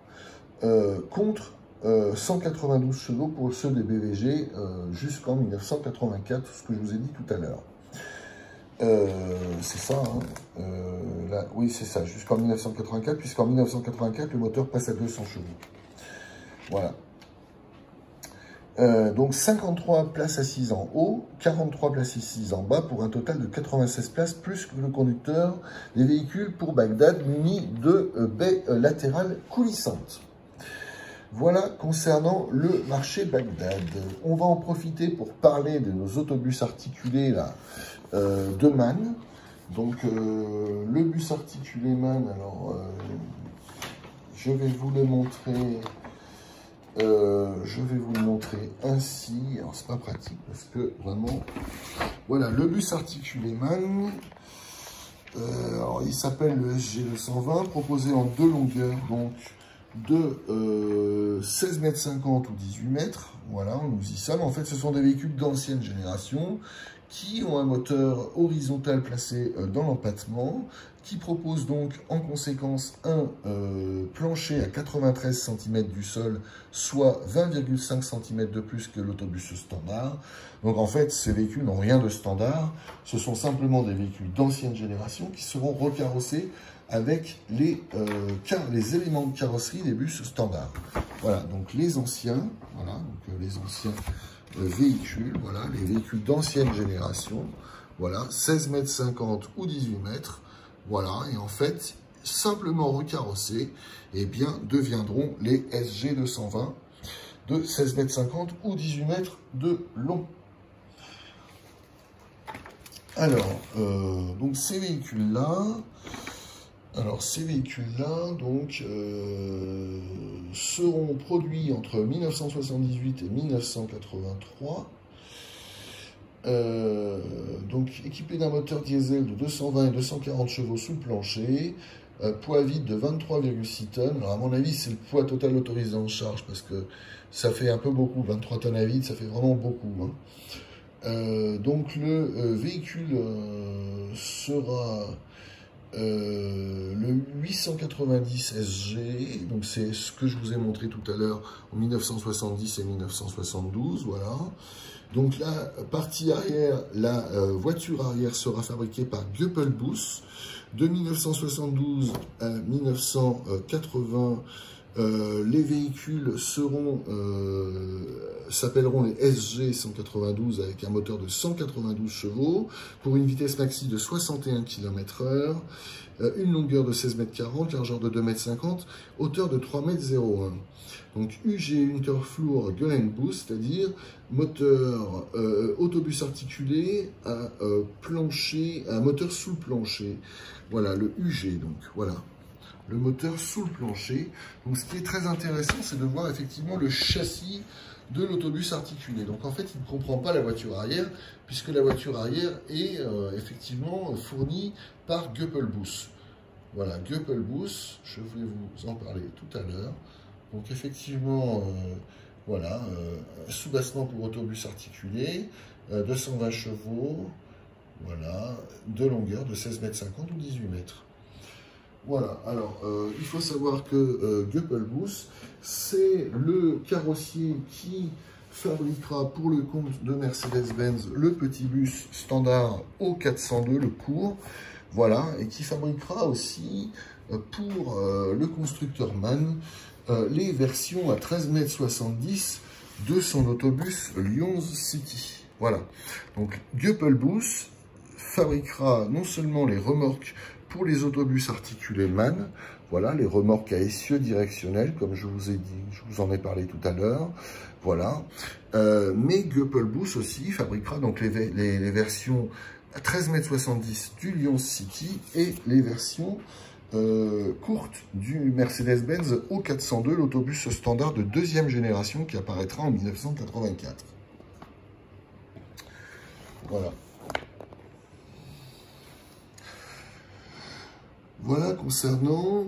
contre 192 chevaux pour ceux des BVG jusqu'en 1984, ce que je vous ai dit tout à l'heure. C'est ça, hein. Là, oui c'est ça, jusqu'en 1984, puisqu'en 1984 le moteur passe à 200 chevaux. Voilà. Donc 53 places assises en haut, 43 places assises en bas, pour un total de 96 places, plus que le conducteur des véhicules pour Bagdad, munis de baies latérales coulissantes. Voilà concernant le marché Bagdad. On va en profiter pour parler de nos autobus articulés là, de MAN. Donc le bus articulé MAN, alors je vais vous le montrer. Je vais vous le montrer ainsi. Alors c'est pas pratique parce que vraiment, voilà le bus articulé MAN. Alors il s'appelle le SG220, proposé en deux longueurs, donc de 16,50 m ou 18 m. Voilà, on nous y sommes. En fait, ce sont des véhicules d'ancienne génération qui ont un moteur horizontal placé dans l'empattement, qui propose donc en conséquence un plancher à 93 cm du sol, soit 20,5 cm de plus que l'autobus standard. Donc en fait, ces véhicules n'ont rien de standard, ce sont simplement des véhicules d'ancienne génération qui seront recarrossés avec les éléments de carrosserie des bus standards. Voilà, donc les anciens, voilà, donc les anciens véhicules, voilà, les véhicules d'ancienne génération, voilà, 16,50 m ou 18 m, voilà, et en fait, simplement recarrossés, eh bien, deviendront les SG220 de 16,50 m ou 18 m de long. Alors, donc ces véhicules-là, donc, seront produits entre 1978 et 1983. Donc équipés d'un moteur diesel de 220 et 240 chevaux sous le plancher, poids vide de 23,6 tonnes. Alors à mon avis, c'est le poids total autorisé en charge parce que ça fait un peu beaucoup, 23 tonnes à vide, ça fait vraiment beaucoup, hein. Donc le véhicule sera le 890 SG, donc c'est ce que je vous ai montré tout à l'heure en 1970 et 1972, voilà. Donc la partie arrière, la voiture arrière sera fabriquée par Goeppelbus. De 1972 à 1980, les véhicules s'appelleront les SG 192 avec un moteur de 192 chevaux pour une vitesse maxi de 61 km/h, une longueur de 16,40 m, largeur de 2,50 m, hauteur de 3,01 m. Donc UG Unterflur Gelenbus, c'est-à-dire moteur autobus articulé à plancher, à moteur sous le plancher. Voilà le UG, donc voilà. Le moteur sous le plancher. Donc ce qui est très intéressant, c'est de voir effectivement le châssis de l'autobus articulé. Donc en fait, il ne comprend pas la voiture arrière, puisque la voiture arrière est effectivement fournie par Goeppelbus. Voilà, Goeppelbus, je voulais vous en parler tout à l'heure. Donc effectivement, voilà, soubassement pour autobus articulé, 220 chevaux, voilà, de longueur de 16,50 m ou 18 m. Voilà, alors il faut savoir que Goeppelbus, c'est le carrossier qui fabriquera pour le compte de Mercedes-Benz le petit bus standard O402, le court, voilà, et qui fabriquera aussi pour le constructeur MAN les versions à 13,70 m de son autobus Lyons City. Voilà, donc Goeppelbus fabriquera non seulement les remorques pour les autobus articulés MAN, voilà, les remorques à essieu directionnel, comme je vous ai dit, je vous en ai parlé tout à l'heure, voilà. Mais Goeppelbus aussi fabriquera donc les versions à 13,70 m du Lyons City et les versions courtes du Mercedes-Benz O402, l'autobus standard de deuxième génération qui apparaîtra en 1984. Voilà. Voilà concernant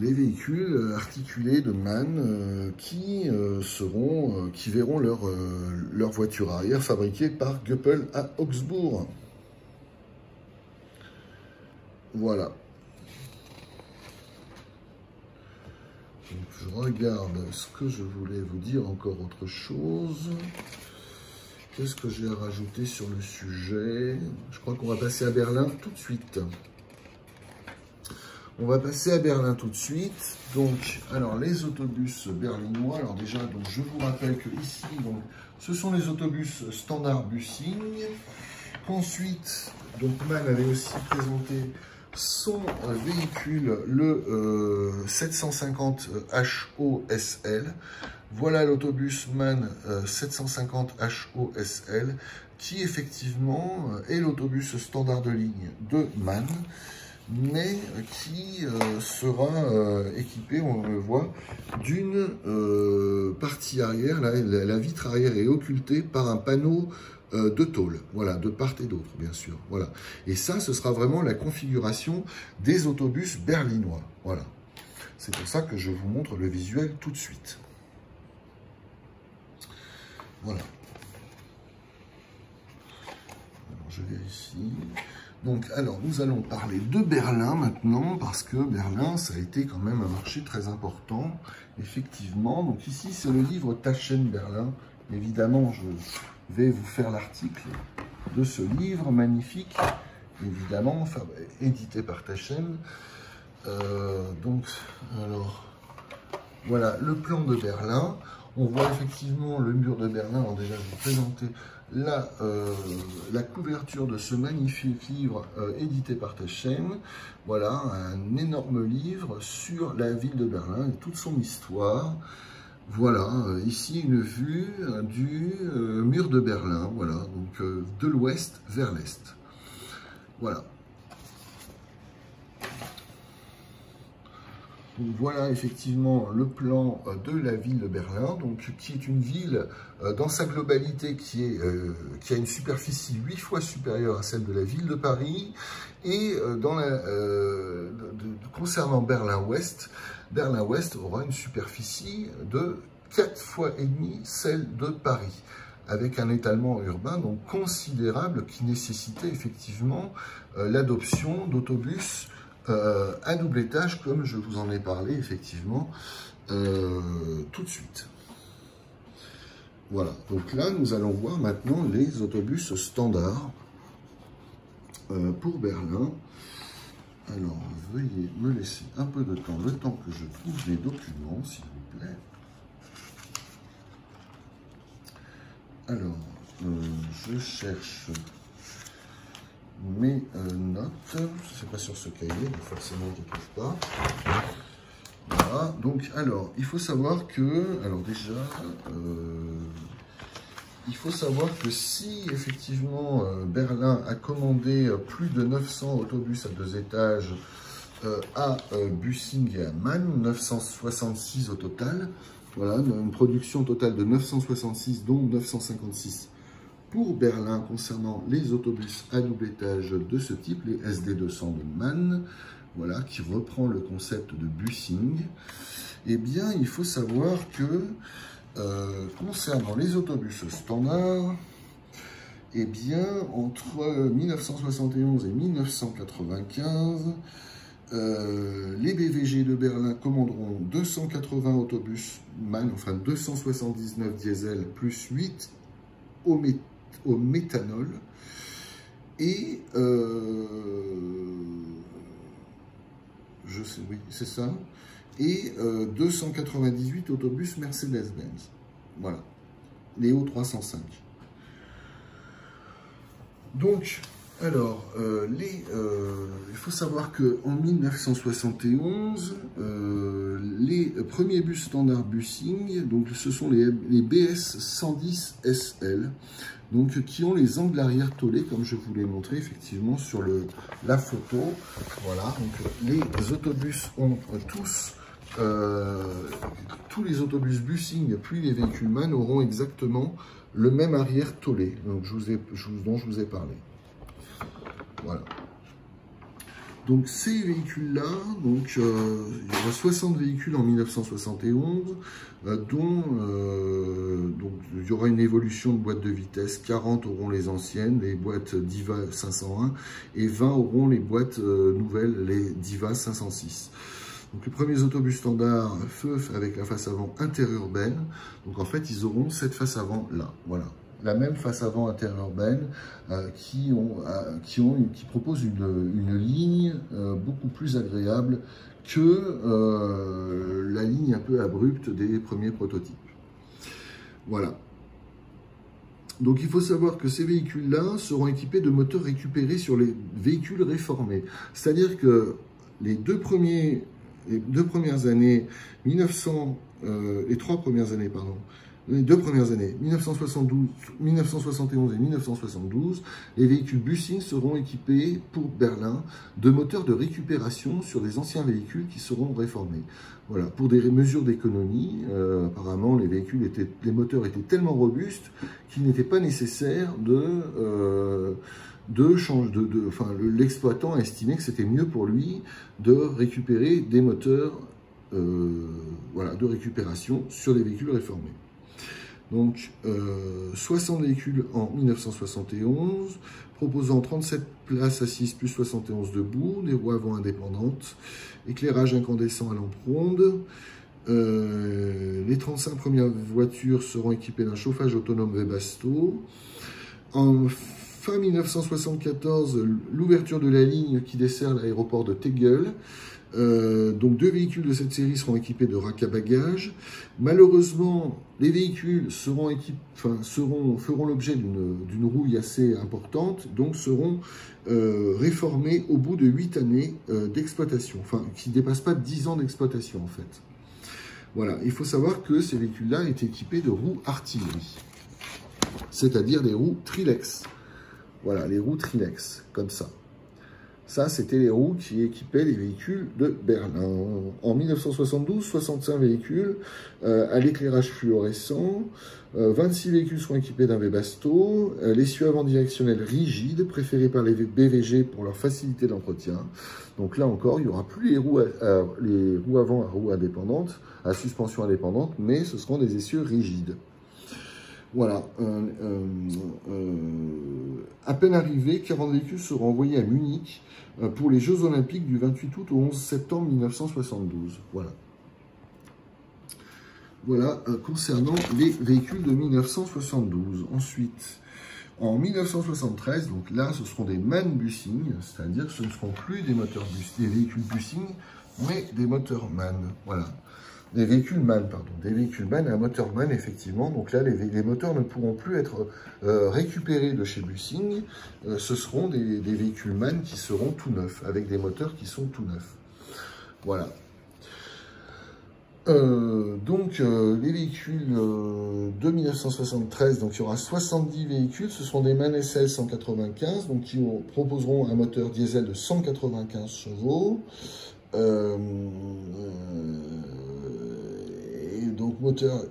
les véhicules articulés de MAN qui verront leur voiture arrière fabriquée par Göppel à Augsbourg. Voilà. Donc, je regarde ce que je voulais vous dire, encore autre chose. Qu'est-ce que j'ai à rajouter sur le sujet? Je crois qu'on va passer à Berlin tout de suite. On va passer à Berlin tout de suite. Donc, alors les autobus berlinois. Alors déjà, donc je vous rappelle que ici, donc, ce sont les autobus standard Bussing. Qu'ensuite, donc MAN avait aussi présenté son véhicule, le 750 HOSL. Voilà l'autobus MAN 750 HOSL, qui effectivement est l'autobus standard de ligne de MAN, mais qui sera équipé, on le voit, d'une partie arrière. La vitre arrière est occultée par un panneau de tôle, voilà, de part et d'autre, bien sûr, voilà. Et ça, ce sera vraiment la configuration des autobus berlinois, voilà. C'est pour ça que je vous montre le visuel tout de suite. Voilà. Alors, je vérifie. Donc, alors, nous allons parler de Berlin maintenant, parce que Berlin, ça a été quand même un marché très important, effectivement. Donc ici, c'est le livre Taschen Berlin. Évidemment, je vais vous faire l'article de ce livre magnifique, évidemment, enfin, édité par Taschen. Donc, alors, voilà le plan de Berlin. On voit effectivement le mur de Berlin. Alors déjà, je vais vous présenter la couverture de ce magnifique livre édité par Taschen. Voilà, un énorme livre sur la ville de Berlin et toute son histoire. Voilà, ici une vue du mur de Berlin, voilà, donc de l'ouest vers l'est. Voilà. Donc voilà effectivement le plan de la ville de Berlin, donc qui est une ville dans sa globalité qui a une superficie 8 fois supérieure à celle de la ville de Paris, et concernant Berlin-Ouest aura une superficie de 4 fois et demi celle de Paris, avec un étalement urbain donc considérable qui nécessitait effectivement l'adoption d'autobus à double étage, comme je vous en ai parlé effectivement tout de suite. Voilà, donc là nous allons voir maintenant les autobus standards pour Berlin. Alors veuillez me laisser un peu de temps, le temps que je trouve les documents s'il vous plaît. Alors je cherche mes notes, c'est pas sur ce cahier, donc forcément je ne trouve pas. Voilà, donc alors, il faut savoir que, alors déjà, il faut savoir que si effectivement Berlin a commandé plus de 900 autobus à 2 étages à Bussing et à MAN, 966 au total, voilà, une production totale de 966, dont 956 pour Berlin concernant les autobus à double étage de ce type, les SD200 de MAN, voilà, qui reprend le concept de Bussing. Eh bien, il faut savoir que concernant les autobus standards, eh bien, entre 1971 et 1995, les BVG de Berlin commanderont 280 autobus MAN, enfin 279 diesel plus 8 au méthanol, et je sais, oui, c'est ça, et 298 autobus Mercedes-Benz. Voilà, Léo 305. Donc, alors, il faut savoir qu'en 1971, les premiers bus standard Bussing, donc ce sont les BS 110 SL, donc qui ont les angles arrière tôlés, comme je vous l'ai montré effectivement sur la photo. Voilà, donc les autobus ont tous les autobus Bussing puis les véhicules MAN auront exactement le même arrière tôlé, donc dont je vous ai parlé. Voilà. Donc ces véhicules-là, il y aura 60 véhicules en 1971, dont il y aura une évolution de boîtes de vitesse. 40 auront les anciennes, les boîtes Diva 501, et 20 auront les boîtes nouvelles, les Diva 506. Donc les premiers autobus standards feu avec la face avant interurbaine. Donc en fait, ils auront cette face avant là, voilà. La même face avant interurbaine qui propose une ligne beaucoup plus agréable que la ligne un peu abrupte des premiers prototypes. Voilà. Donc il faut savoir que ces véhicules-là seront équipés de moteurs récupérés sur les véhicules réformés. C'est-à-dire que les deux premières années, les trois premières années, pardon, les deux premières années, 1971 et 1972, les véhicules Bussing seront équipés pour Berlin de moteurs de récupération sur les anciens véhicules qui seront réformés. Voilà, pour des mesures d'économie, apparemment les moteurs étaient tellement robustes qu'il n'était pas nécessaire l'exploitant a estimé que c'était mieux pour lui de récupérer des moteurs de récupération sur les véhicules réformés. Donc, 60 véhicules en 1971, proposant 37 places assises plus 71 debout, des roues avant indépendantes, éclairage incandescent à lampe ronde. Les 35 premières voitures seront équipées d'un chauffage autonome Webasto. En fin 1974, l'ouverture de la ligne qui dessert l'aéroport de Tegel. Donc 2 véhicules de cette série seront équipés de racks à bagages. Malheureusement, les véhicules feront l'objet d'une rouille assez importante, donc seront réformés au bout de 8 années d'exploitation, qui ne dépassent pas 10 ans d'exploitation en fait. Voilà, il faut savoir que ces véhicules-là étaient équipés de roues artillerie, c'est-à-dire des roues Trilex. Voilà, les roues Trilex, comme ça. Ça, c'était les roues qui équipaient les véhicules de Berlin. En 1972, 65 véhicules à l'éclairage fluorescent. 26 véhicules seront équipés d'un Webasto. L'essieu avant directionnel rigide, préféré par les BVG pour leur facilité d'entretien. Donc là encore, il n'y aura plus les roues avant à roues indépendantes, à suspension indépendante, mais ce seront des essieux rigides. Voilà, à peine arrivés, 40 véhicules seront envoyés à Munich pour les Jeux Olympiques du 28 août au 11 septembre 1972. Voilà. Voilà concernant les véhicules de 1972. Ensuite, en 1973, donc là, ce seront des MAN Bussing, c'est-à-dire que ce ne seront plus des véhicules Bussing, mais des moteurs MAN. Voilà. Des véhicules MAN, pardon. Des véhicules MAN et un moteur MAN, effectivement. Donc là, les moteurs ne pourront plus être récupérés de chez Bussing. Ce seront des véhicules MAN qui seront tout neufs, avec des moteurs qui sont tout neufs. Voilà. Les véhicules de 1973, donc il y aura 70 véhicules. Ce seront des MAN SL 195, donc qui proposeront un moteur diesel de 195 chevaux. Donc moteur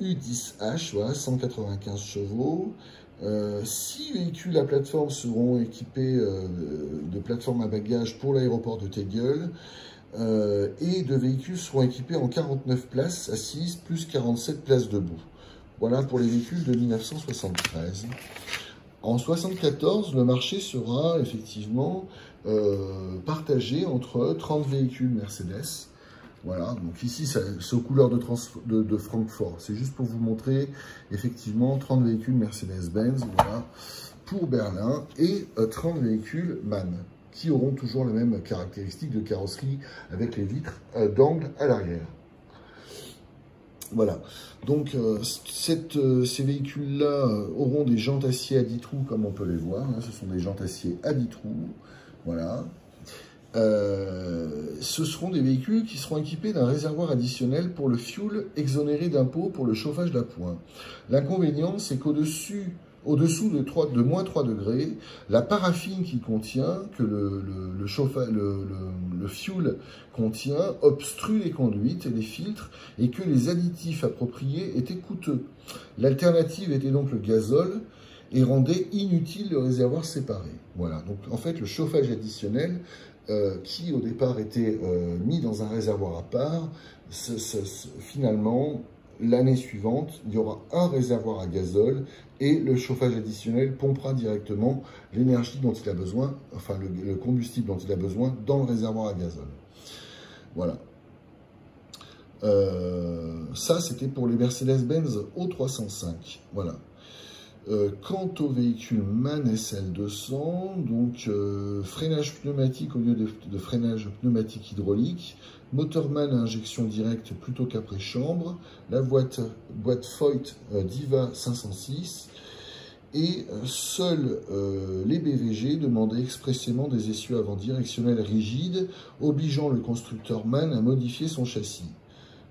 U10H, voilà, 195 chevaux. 6 véhicules à plateforme seront équipés de plateformes à bagages pour l'aéroport de Tegel. Et 2 véhicules seront équipés en 49 places assises plus 47 places debout. Voilà pour les véhicules de 1973. En 1974, le marché sera effectivement partagé entre 30 véhicules Mercedes. Voilà, donc ici, c'est aux couleurs de Francfort. C'est juste pour vous montrer, effectivement, 30 véhicules Mercedes-Benz, voilà, pour Berlin, et 30 véhicules MAN, qui auront toujours la même caractéristique de carrosserie avec les vitres d'angle à l'arrière. Voilà, donc ces véhicules-là auront des jantes acier à 10 trous, comme on peut les voir. Hein, ce sont des jantes acier à 10 trous, voilà. Ce seront des véhicules qui seront équipés d'un réservoir additionnel pour le fuel exonéré d'impôts pour le chauffage d'appoint. L'inconvénient, c'est qu'au-dessous de moins 3 degrés, la paraffine qui contient, que le fuel contient, obstrue les conduites et les filtres, et que les additifs appropriés étaient coûteux. L'alternative était donc le gazole, et rendait inutile le réservoir séparé. Voilà, donc en fait le chauffage additionnel qui au départ était mis dans un réservoir à part, finalement, l'année suivante, il y aura un réservoir à gazole et le chauffage additionnel pompera directement l'énergie dont il a besoin, enfin le combustible dont il a besoin dans le réservoir à gazole. Voilà. Ça, c'était pour les Mercedes-Benz O305. Voilà. Quant au véhicule MAN SL200, donc freinage pneumatique au lieu de freinage pneumatique hydraulique, moteur MAN à injection directe plutôt qu'après chambre, la boîte Foyt Diva 506, et seuls les BVG demandaient expressément des essieux avant directionnels rigides, obligeant le constructeur MAN à modifier son châssis.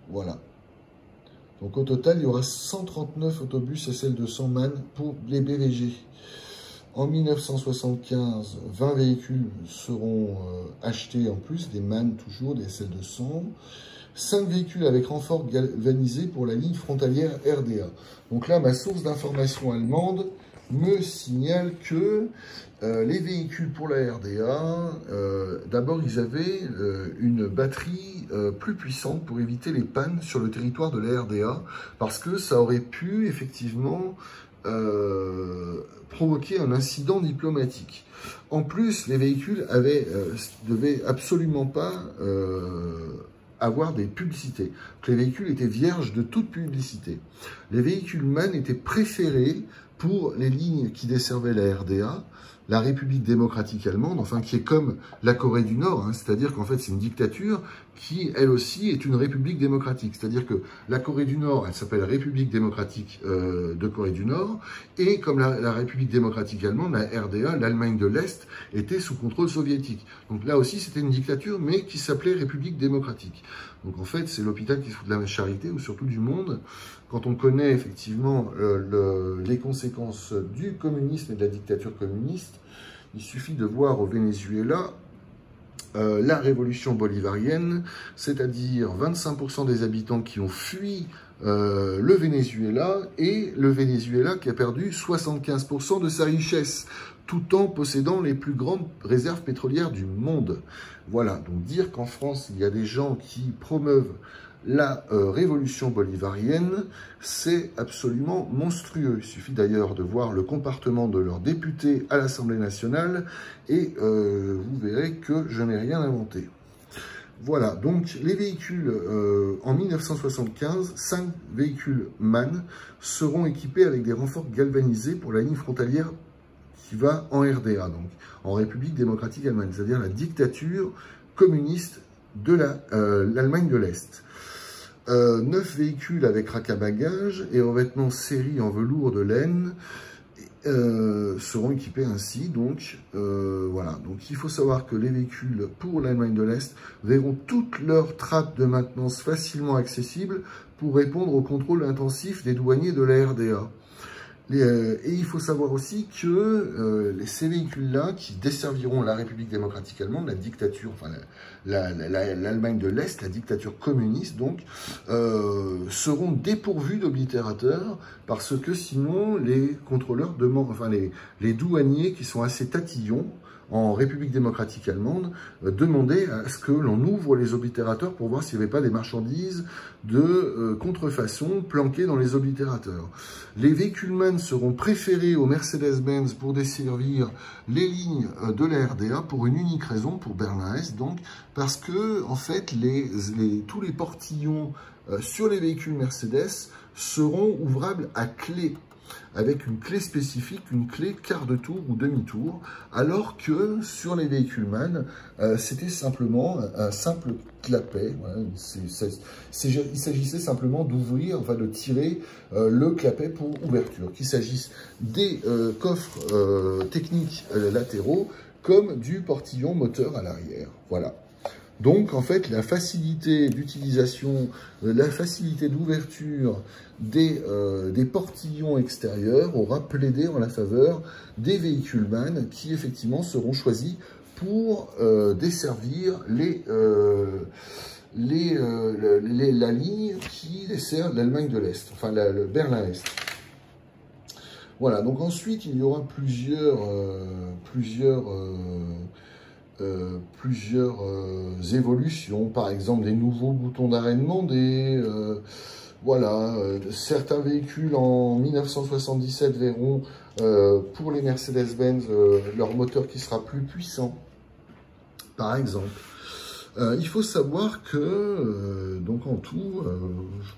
Voilà. Donc au total, il y aura 139 autobus SL200 MAN pour les BVG. En 1975, 20 véhicules seront achetés en plus, des MAN toujours, des SL200. 5 véhicules avec renfort galvanisé pour la ligne frontalière RDA. Donc là, ma source d'information allemande me signale que les véhicules pour la RDA, d'abord ils avaient une batterie plus puissante pour éviter les pannes sur le territoire de la RDA, parce que ça aurait pu effectivement provoquer un incident diplomatique. En plus, les véhicules devaient absolument pas avoir des publicités. Les véhicules étaient vierges de toute publicité. Les véhicules MAN étaient préférés pour les lignes qui desservaient la RDA, la République démocratique allemande, enfin qui est comme la Corée du Nord, hein, c'est-à-dire qu'en fait c'est une dictature qui, elle aussi, est une république démocratique. C'est-à-dire que la Corée du Nord, elle s'appelle République démocratique de Corée du Nord, et comme la République démocratique allemande, la RDA, l'Allemagne de l'Est, était sous contrôle soviétique. Donc là aussi, c'était une dictature, mais qui s'appelait République démocratique. Donc en fait, c'est l'hôpital qui se fout de la charité, ou surtout du monde. Quand on connaît effectivement les conséquences du communisme et de la dictature communiste, il suffit de voir au Venezuela la révolution bolivarienne, c'est-à-dire 25% des habitants qui ont fui le Venezuela, et le Venezuela qui a perdu 75% de sa richesse, tout en possédant les plus grandes réserves pétrolières du monde. Voilà, donc dire qu'en France, il y a des gens qui promeuvent la révolution bolivarienne, c'est absolument monstrueux. Il suffit d'ailleurs de voir le comportement de leurs députés à l'Assemblée nationale et vous verrez que je n'ai rien inventé. Voilà, donc les véhicules, en 1975, 5 véhicules MAN seront équipés avec des renforts galvanisés pour la ligne frontalière qui va en RDA, donc en République démocratique allemande, c'est-à-dire la dictature communiste de l'Allemagne de l'Est. 9 véhicules avec rack à bagages et revêtements série en velours de laine seront équipés ainsi. Donc voilà. Donc il faut savoir que les véhicules pour l'Allemagne de l'Est verront toutes leurs trappes de maintenance facilement accessibles pour répondre au contrôle intensif des douaniers de la RDA. Et il faut savoir aussi que ces véhicules-là, qui desserviront la République démocratique allemande, la dictature, enfin l'Allemagne de l'Est, la dictature communiste, donc, seront dépourvus d'oblitérateurs, parce que sinon les contrôleurs demandent, enfin les douaniers qui sont assez tatillons en République démocratique allemande, demandaient à ce que l'on ouvre les oblitérateurs pour voir s'il n'y avait pas des marchandises de contrefaçon planquées dans les oblitérateurs. Les véhicules MAN seront préférés aux Mercedes-Benz pour desservir les lignes de la RDA pour une unique raison, pour Berlin-Est, donc, parce que, en fait, tous les portillons sur les véhicules Mercedes seront ouvrables à clé, avec une clé spécifique, une clé quart de tour ou demi-tour, alors que sur les véhicules MAN, c'était simplement un simple clapet. Voilà, il s'agissait simplement d'ouvrir, enfin de tirer le clapet pour ouverture, qu'il s'agisse des coffres techniques latéraux, comme du portillon moteur à l'arrière. Voilà. Donc, en fait, la facilité d'utilisation, la facilité d'ouverture des portillons extérieurs aura plaidé en la faveur des véhicules MAN qui, effectivement, seront choisis pour desservir la ligne qui dessert l'Allemagne de l'Est, enfin le Berlin-Est. Voilà, donc ensuite, il y aura plusieurs plusieurs évolutions, par exemple des nouveaux boutons d'arrêt demandés. Voilà, certains véhicules en 1977 verront pour les Mercedes-Benz leur moteur qui sera plus puissant, par exemple. Il faut savoir que, donc en tout,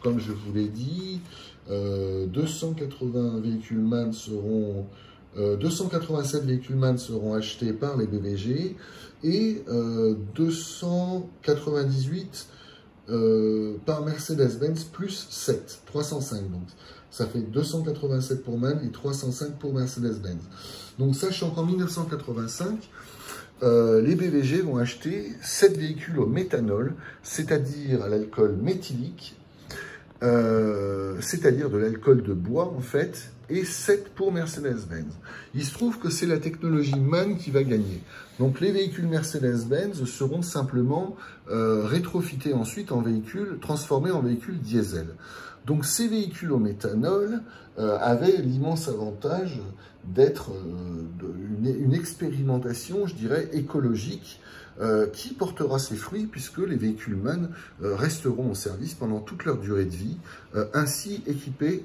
comme je vous l'ai dit, 280 véhicules MAN seront... 287 véhicules MAN seront achetés par les BVG et 298 par Mercedes-Benz plus 7, 305 donc. Ça fait 287 pour MAN et 305 pour Mercedes-Benz. Donc sachant qu'en 1985, les BVG vont acheter 7 véhicules au méthanol, c'est-à-dire à l'alcool méthylique, c'est-à-dire de l'alcool de bois en fait, et 7 pour Mercedes-Benz. Il se trouve que c'est la technologie MAN qui va gagner. Donc les véhicules Mercedes-Benz seront simplement rétrofités ensuite en véhicules, transformés en véhicules diesel. Donc ces véhicules au méthanol avaient l'immense avantage d'être une expérimentation, je dirais, écologique, qui portera ses fruits puisque les véhicules MAN resteront en service pendant toute leur durée de vie, ainsi équipés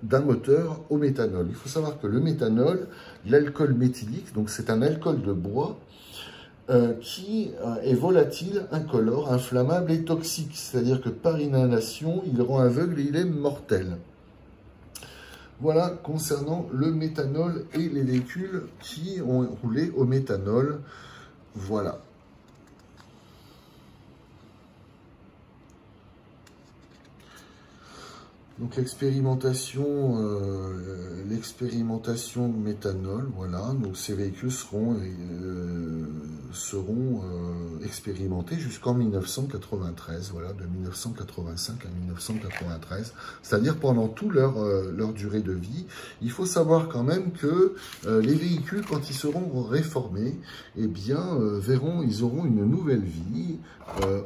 d'un moteur au méthanol. Il faut savoir que le méthanol, l'alcool méthylique, donc c'est un alcool de bois qui est volatile, incolore, inflammable et toxique. C'est-à-dire que par inhalation, il rend aveugle et il est mortel. Voilà concernant le méthanol et les véhicules qui ont roulé au méthanol. Voilà. Donc l'expérimentation de méthanol, voilà, donc ces véhicules seront expérimentés jusqu'en 1993, voilà, de 1985 à 1993, c'est-à-dire pendant toute leur durée de vie. Il faut savoir quand même que les véhicules, quand ils seront réformés, eh bien, ils auront une nouvelle vie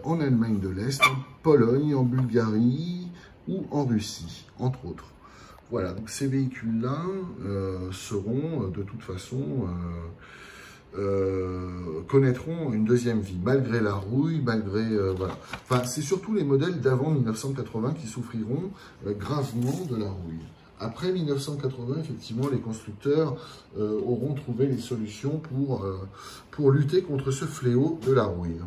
en Allemagne de l'Est, en Pologne, en Bulgarie, ou en Russie, entre autres. Voilà, donc ces véhicules-là seront, de toute façon, connaîtront une deuxième vie, malgré la rouille, malgré... voilà. Enfin, c'est surtout les modèles d'avant 1980 qui souffriront gravement de la rouille. Après 1980, effectivement, les constructeurs auront trouvé les solutions pour lutter contre ce fléau de la rouille.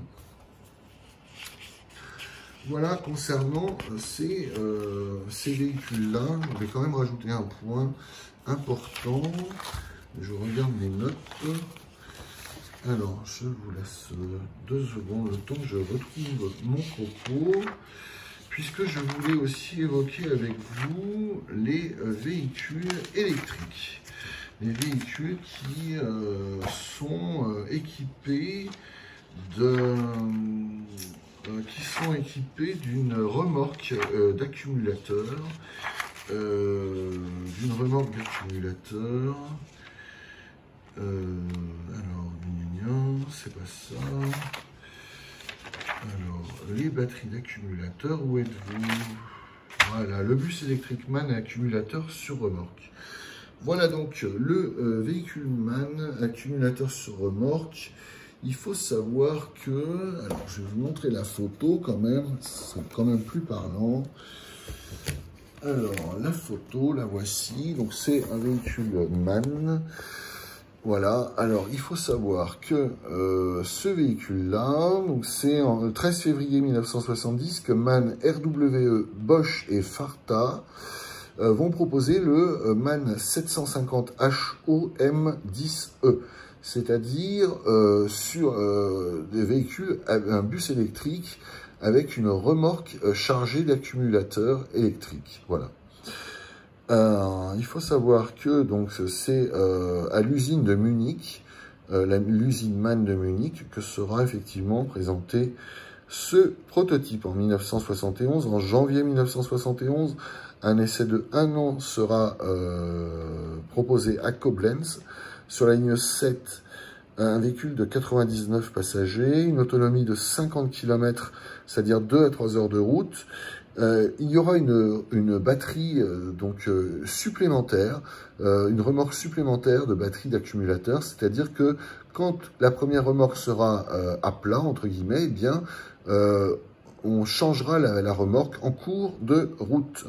Voilà, concernant ces véhicules-là, je vais quand même rajouter un point important. Je regarde mes notes. Alors, je vous laisse 2 secondes, le temps que je retrouve mon propos, puisque je voulais aussi évoquer avec vous les véhicules électriques. Les véhicules qui sont équipés d'une remorque d'accumulateur. Alors, c'est pas ça. Alors, les batteries d'accumulateurs, où êtes-vous? Voilà, le bus électrique MAN accumulateur sur remorque. Voilà donc le véhicule MAN accumulateur sur remorque. Il faut savoir que, alors je vais vous montrer la photo quand même, c'est quand même plus parlant. Alors la photo, la voici, donc c'est un véhicule MAN. Voilà, alors il faut savoir que ce véhicule-là, donc c'est en 13 février 1970 que MAN, RWE, Bosch et Farta vont proposer le MAN 750HOM10E. C'est-à-dire sur des véhicules, un bus électrique avec une remorque chargée d'accumulateurs électriques. Voilà. Il faut savoir que donc c'est à l'usine de Munich, l'usine MAN de Munich, que sera effectivement présenté ce prototype en 1971. En janvier 1971, un essai de 1 an sera proposé à Koblenz. Sur la ligne 7, un véhicule de 99 passagers, une autonomie de 50 km, c'est-à-dire 2 à 3 heures de route, Il y aura une batterie supplémentaire, une remorque supplémentaire de batterie d'accumulateur, c'est-à-dire que quand la première remorque sera à plat, entre guillemets, eh bien, on changera la remorque en cours de route.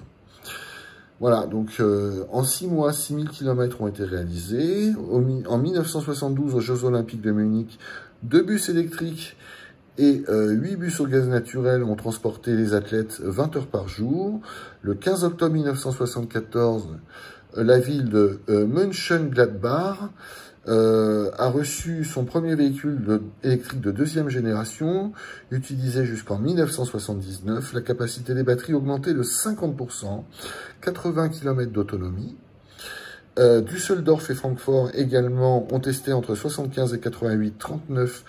Voilà, donc en 6 mois, 6000 km ont été réalisés. En 1972, aux Jeux Olympiques de Munich, 2 bus électriques et 8 bus au gaz naturel ont transporté les athlètes 20 heures par jour. Le 15 octobre 1974, la ville de Mönchengladbach a reçu son premier véhicule électrique de 2e génération, utilisé jusqu'en 1979. La capacité des batteries augmentée de 50%, 80 km d'autonomie. Düsseldorf et Francfort également ont testé entre 75 et 88, 39,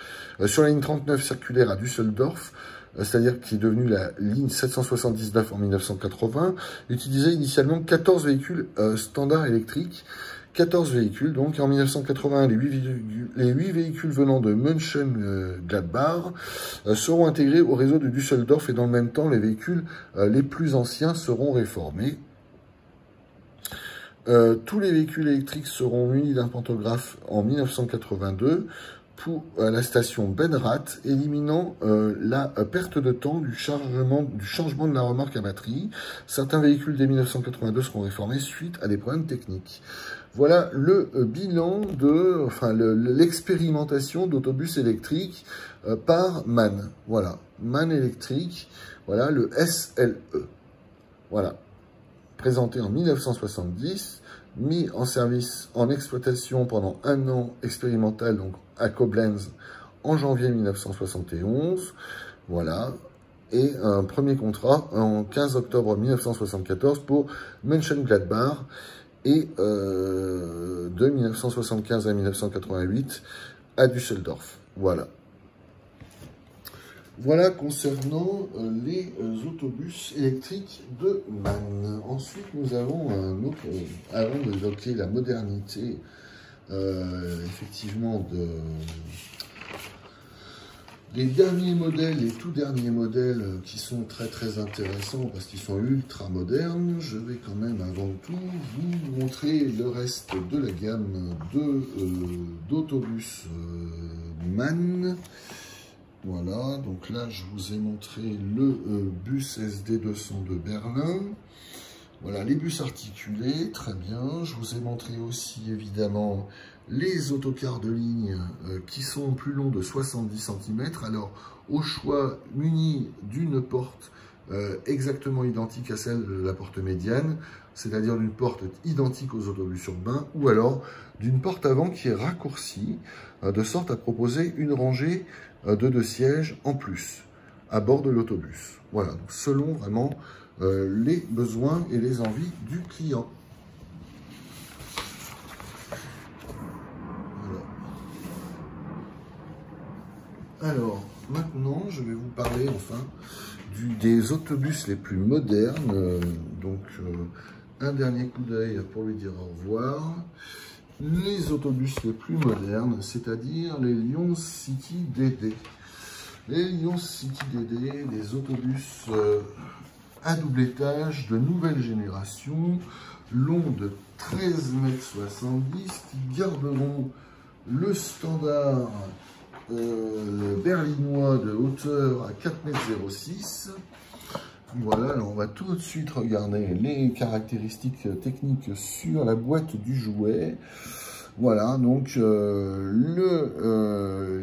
sur la ligne 39 circulaire à Düsseldorf, c'est-à-dire qui est devenue la ligne 779 en 1980, utilisait initialement 14 véhicules standards électriques. 14 véhicules, donc en 1981, les 8 véhicules venant de Mönchengladbach seront intégrés au réseau de Düsseldorf et dans le même temps, les véhicules les plus anciens seront réformés. Tous les véhicules électriques seront munis d'un pantographe en 1982 pour la station Benrath, éliminant la perte de temps du changement de la remorque à batterie. Certains véhicules dès 1982 seront réformés suite à des problèmes techniques. Voilà le bilan de, l'expérimentation d'autobus électriques par MAN. Voilà, MAN électrique. Voilà le SLE. Voilà, présenté en 1970, mis en service, en exploitation pendant 1 an expérimental, donc à Koblenz en janvier 1971. Voilà. Et un premier contrat en 15 octobre 1974 pour Mönchengladbach. Et de 1975 à 1988 à Düsseldorf. Voilà. Voilà concernant les autobus électriques de MAN. Ensuite, nous avons un autre, avant d'évoquer la modernité, effectivement, les derniers modèles, les tout derniers modèles qui sont très très intéressants parce qu'ils sont ultra modernes, je vais quand même avant tout vous montrer le reste de la gamme d'autobus MAN. Voilà, donc là je vous ai montré le bus SD200 de Berlin. Voilà, les bus articulés, très bien. Je vous ai montré aussi évidemment les autocars de ligne qui sont plus longs de 70 cm. Alors, au choix, munis d'une porte exactement identique à celle de la porte médiane, c'est-à-dire d'une porte identique aux autobus urbains, ou alors d'une porte avant qui est raccourcie, de sorte à proposer une rangée de 2 sièges en plus à bord de l'autobus. Voilà, donc selon vraiment les besoins et les envies du client. Voilà. Alors, maintenant, je vais vous parler enfin des autobus les plus modernes. Un dernier coup d'œil pour lui dire au revoir. Les autobus les plus modernes, c'est-à-dire les Lion City DD. Les Lion City DD, des autobus à double étage de nouvelle génération, longs de 13,70 m, qui garderont le standard berlinois de hauteur à 4,06 m. Voilà, alors on va tout de suite regarder les caractéristiques techniques sur la boîte du jouet. Voilà, donc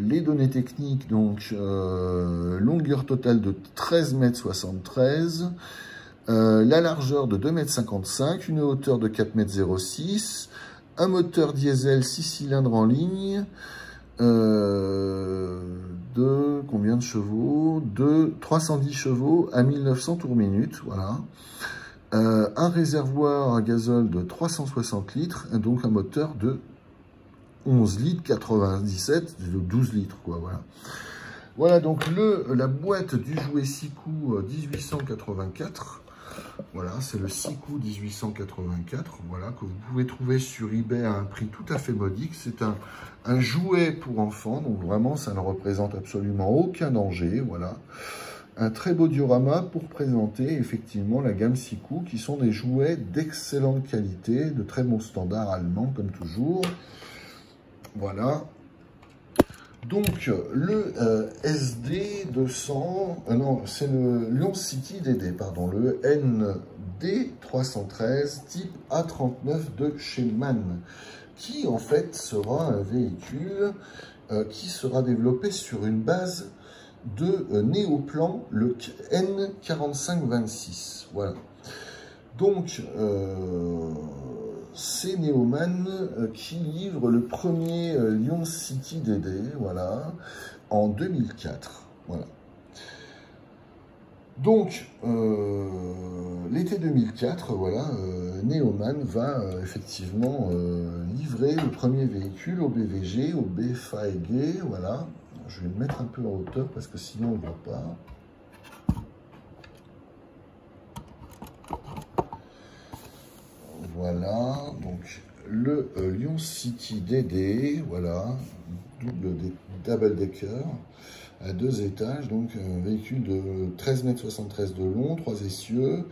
les données techniques, donc longueur totale de 13,73 m, la largeur de 2,55 m, une hauteur de 4,06 m, un moteur diesel 6 cylindres en ligne, de combien de chevaux? De 310 chevaux à 1900 tours minute, voilà. Un réservoir à gazole de 360 litres, donc un moteur de 11 litres 97, de 12 litres, quoi, voilà. Voilà, donc la boîte du jouet Siku 1884. Voilà, c'est le Siku 1884, voilà, que vous pouvez trouver sur eBay à un prix tout à fait modique. C'est un jouet pour enfants, donc vraiment, ça ne représente absolument aucun danger, voilà. un très beau diorama pour présenter effectivement la gamme Siku, qui sont des jouets d'excellente qualité, de très bons standards allemands comme toujours. Voilà. Donc le SD200, non, c'est le Lion City DD, pardon, le ND313 type A39 de chez MAN, qui en fait sera un véhicule qui sera développé sur une base de néoplan, le N4526. Voilà. Donc, c'est Neoman qui livre le premier Lion City DD, voilà, en 2004. Voilà. Donc, l'été 2004, voilà, Neoman va effectivement livrer le premier véhicule au BVG, au BFAG, voilà. Je vais le mettre un peu en hauteur parce que sinon on ne voit pas. Voilà, donc le Lion City DD, voilà, double decker à 2 étages, donc un véhicule de 13,73 m de long, 3 essieux,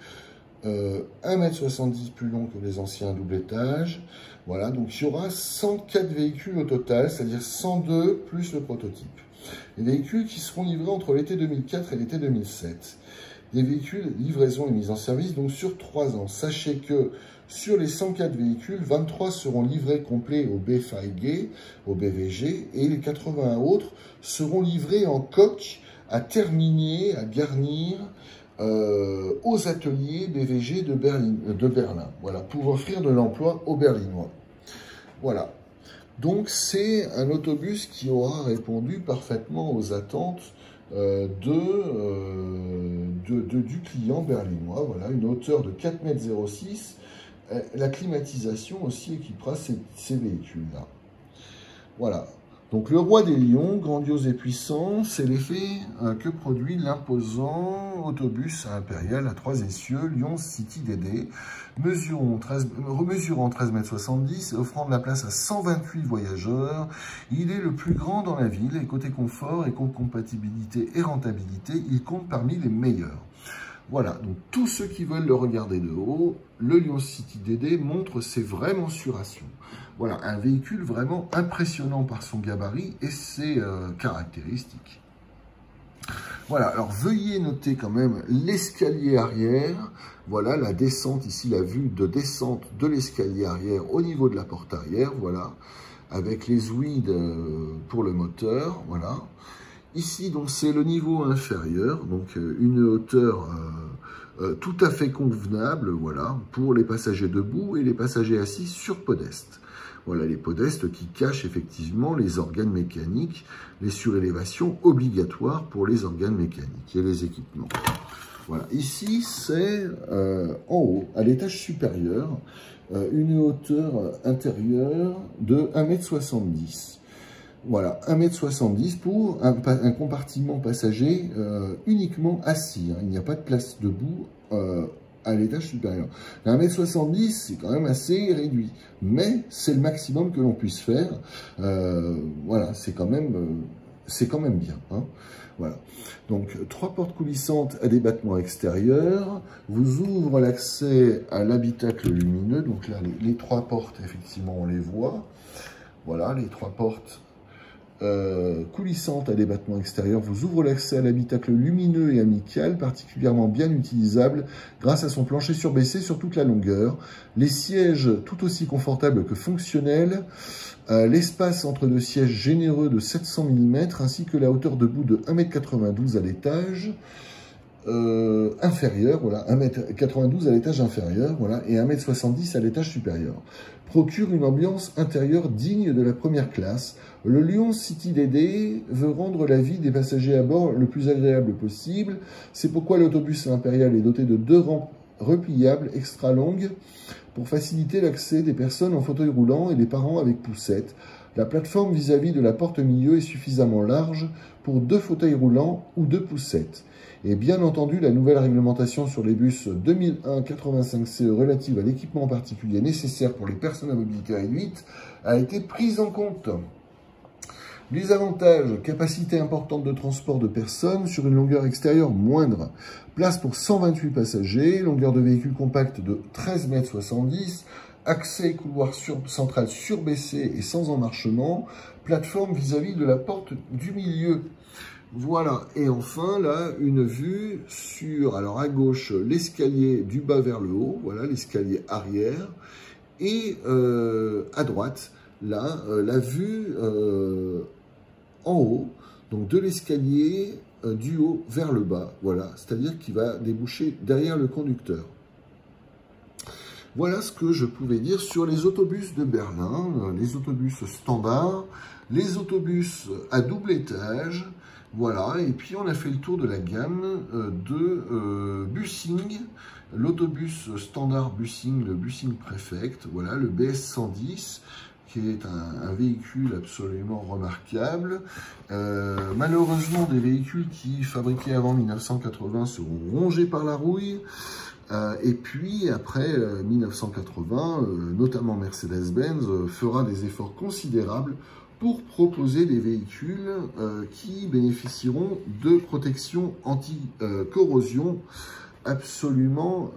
1,70 m plus long que les anciens double étage. Voilà, donc il y aura 104 véhicules au total, c'est-à-dire 102 plus le prototype. Les véhicules qui seront livrés entre l'été 2004 et l'été 2007. Des véhicules, livraison et mise en service, donc sur 3 ans. Sachez que sur les 104 véhicules, 23 seront livrés complets au BFAG, au BVG, et les 81 autres seront livrés en coque à terminer, à garnir aux ateliers BVG de Berlin, voilà, pour offrir de l'emploi aux Berlinois. Voilà. Donc c'est un autobus qui aura répondu parfaitement aux attentes du client berlinois. Voilà, une hauteur de 4,06 m. La climatisation aussi équipera ces véhicules-là. Voilà. Donc le roi des lions, grandiose et puissant, c'est l'effet que produit l'imposant autobus impérial à 3 essieux, Lion City DD, mesurant 13,70 m, offrant de la place à 128 voyageurs. Il est le plus grand dans la ville et côté confort et compatibilité et rentabilité, il compte parmi les meilleurs. Voilà, donc tous ceux qui veulent le regarder de haut, le Lion City DD montre ses vraies mensurations. Voilà, un véhicule vraiment impressionnant par son gabarit et ses caractéristiques. Voilà, alors veuillez noter quand même l'escalier arrière. Voilà, la descente ici, la vue de descente de l'escalier arrière au niveau de la porte arrière, voilà, avec les ouïes pour le moteur, voilà. Ici, donc, c'est le niveau inférieur, donc une hauteur tout à fait convenable, voilà, pour les passagers debout et les passagers assis sur podeste. Voilà, les podestes qui cachent effectivement les organes mécaniques, les surélévations obligatoires pour les organes mécaniques et les équipements. Voilà, ici, c'est en haut, à l'étage supérieur, une hauteur intérieure de 1,70 m. Voilà, 1,70 m pour un compartiment passager uniquement assis. Hein. Il n'y a pas de place debout à l'étage supérieur. 1,70 m, c'est quand même assez réduit. Mais c'est le maximum que l'on puisse faire. Voilà, c'est quand même bien. Hein. Voilà. Donc, 3 portes coulissantes à débattement extérieur. Vous ouvrez l'accès à l'habitacle lumineux. Donc là, les 3 portes, effectivement, on les voit. Voilà, les 3 portes coulissante à débattement extérieur vous ouvre l'accès à l'habitacle lumineux et amical, particulièrement bien utilisable grâce à son plancher surbaissé sur toute la longueur, les sièges tout aussi confortables que fonctionnels, l'espace entre 2 sièges généreux de 700 mm, ainsi que la hauteur debout de 1,92 m à l'étage inférieur, voilà, 1,92 m à l'étage inférieur, voilà, et 1,70 m à l'étage supérieur. Procure une ambiance intérieure digne de la première classe. Le Lion City DD veut rendre la vie des passagers à bord le plus agréable possible. C'est pourquoi l'autobus impérial est doté de 2 rampes repliables extra longues pour faciliter l'accès des personnes en fauteuil roulant et des parents avec poussette. La plateforme vis-à-vis de la porte milieu est suffisamment large pour 2 fauteuils roulants ou 2 poussettes. Et bien entendu, la nouvelle réglementation sur les bus 2001-85-CE relative à l'équipement particulier nécessaire pour les personnes à mobilité réduite a été prise en compte. Les avantages, capacité importante de transport de personnes sur une longueur extérieure moindre. Place pour 128 passagers, longueur de véhicule compact de 13,70 m, accès couloir central surbaissé et sans emmarchement, plateforme vis-à-vis de la porte du milieu. Voilà, et enfin là, une vue sur, alors à gauche, l'escalier du bas vers le haut, voilà l'escalier arrière, et à droite, là, la vue en haut, donc de l'escalier du haut vers le bas, voilà, c'est-à-dire qu'il va déboucher derrière le conducteur. Voilà ce que je pouvais dire sur les autobus de Berlin, les autobus standards, les autobus à double étage, voilà, et puis on a fait le tour de la gamme de Bussing, l'autobus standard Bussing, le Bussing Prefect, voilà, le BS110, qui est un véhicule absolument remarquable. Malheureusement, des véhicules qui, fabriqués avant 1980, seront rongés par la rouille. Et puis, après 1980, notamment Mercedes-Benz fera des efforts considérables pour proposer des véhicules qui bénéficieront de protection anti-corrosion absolument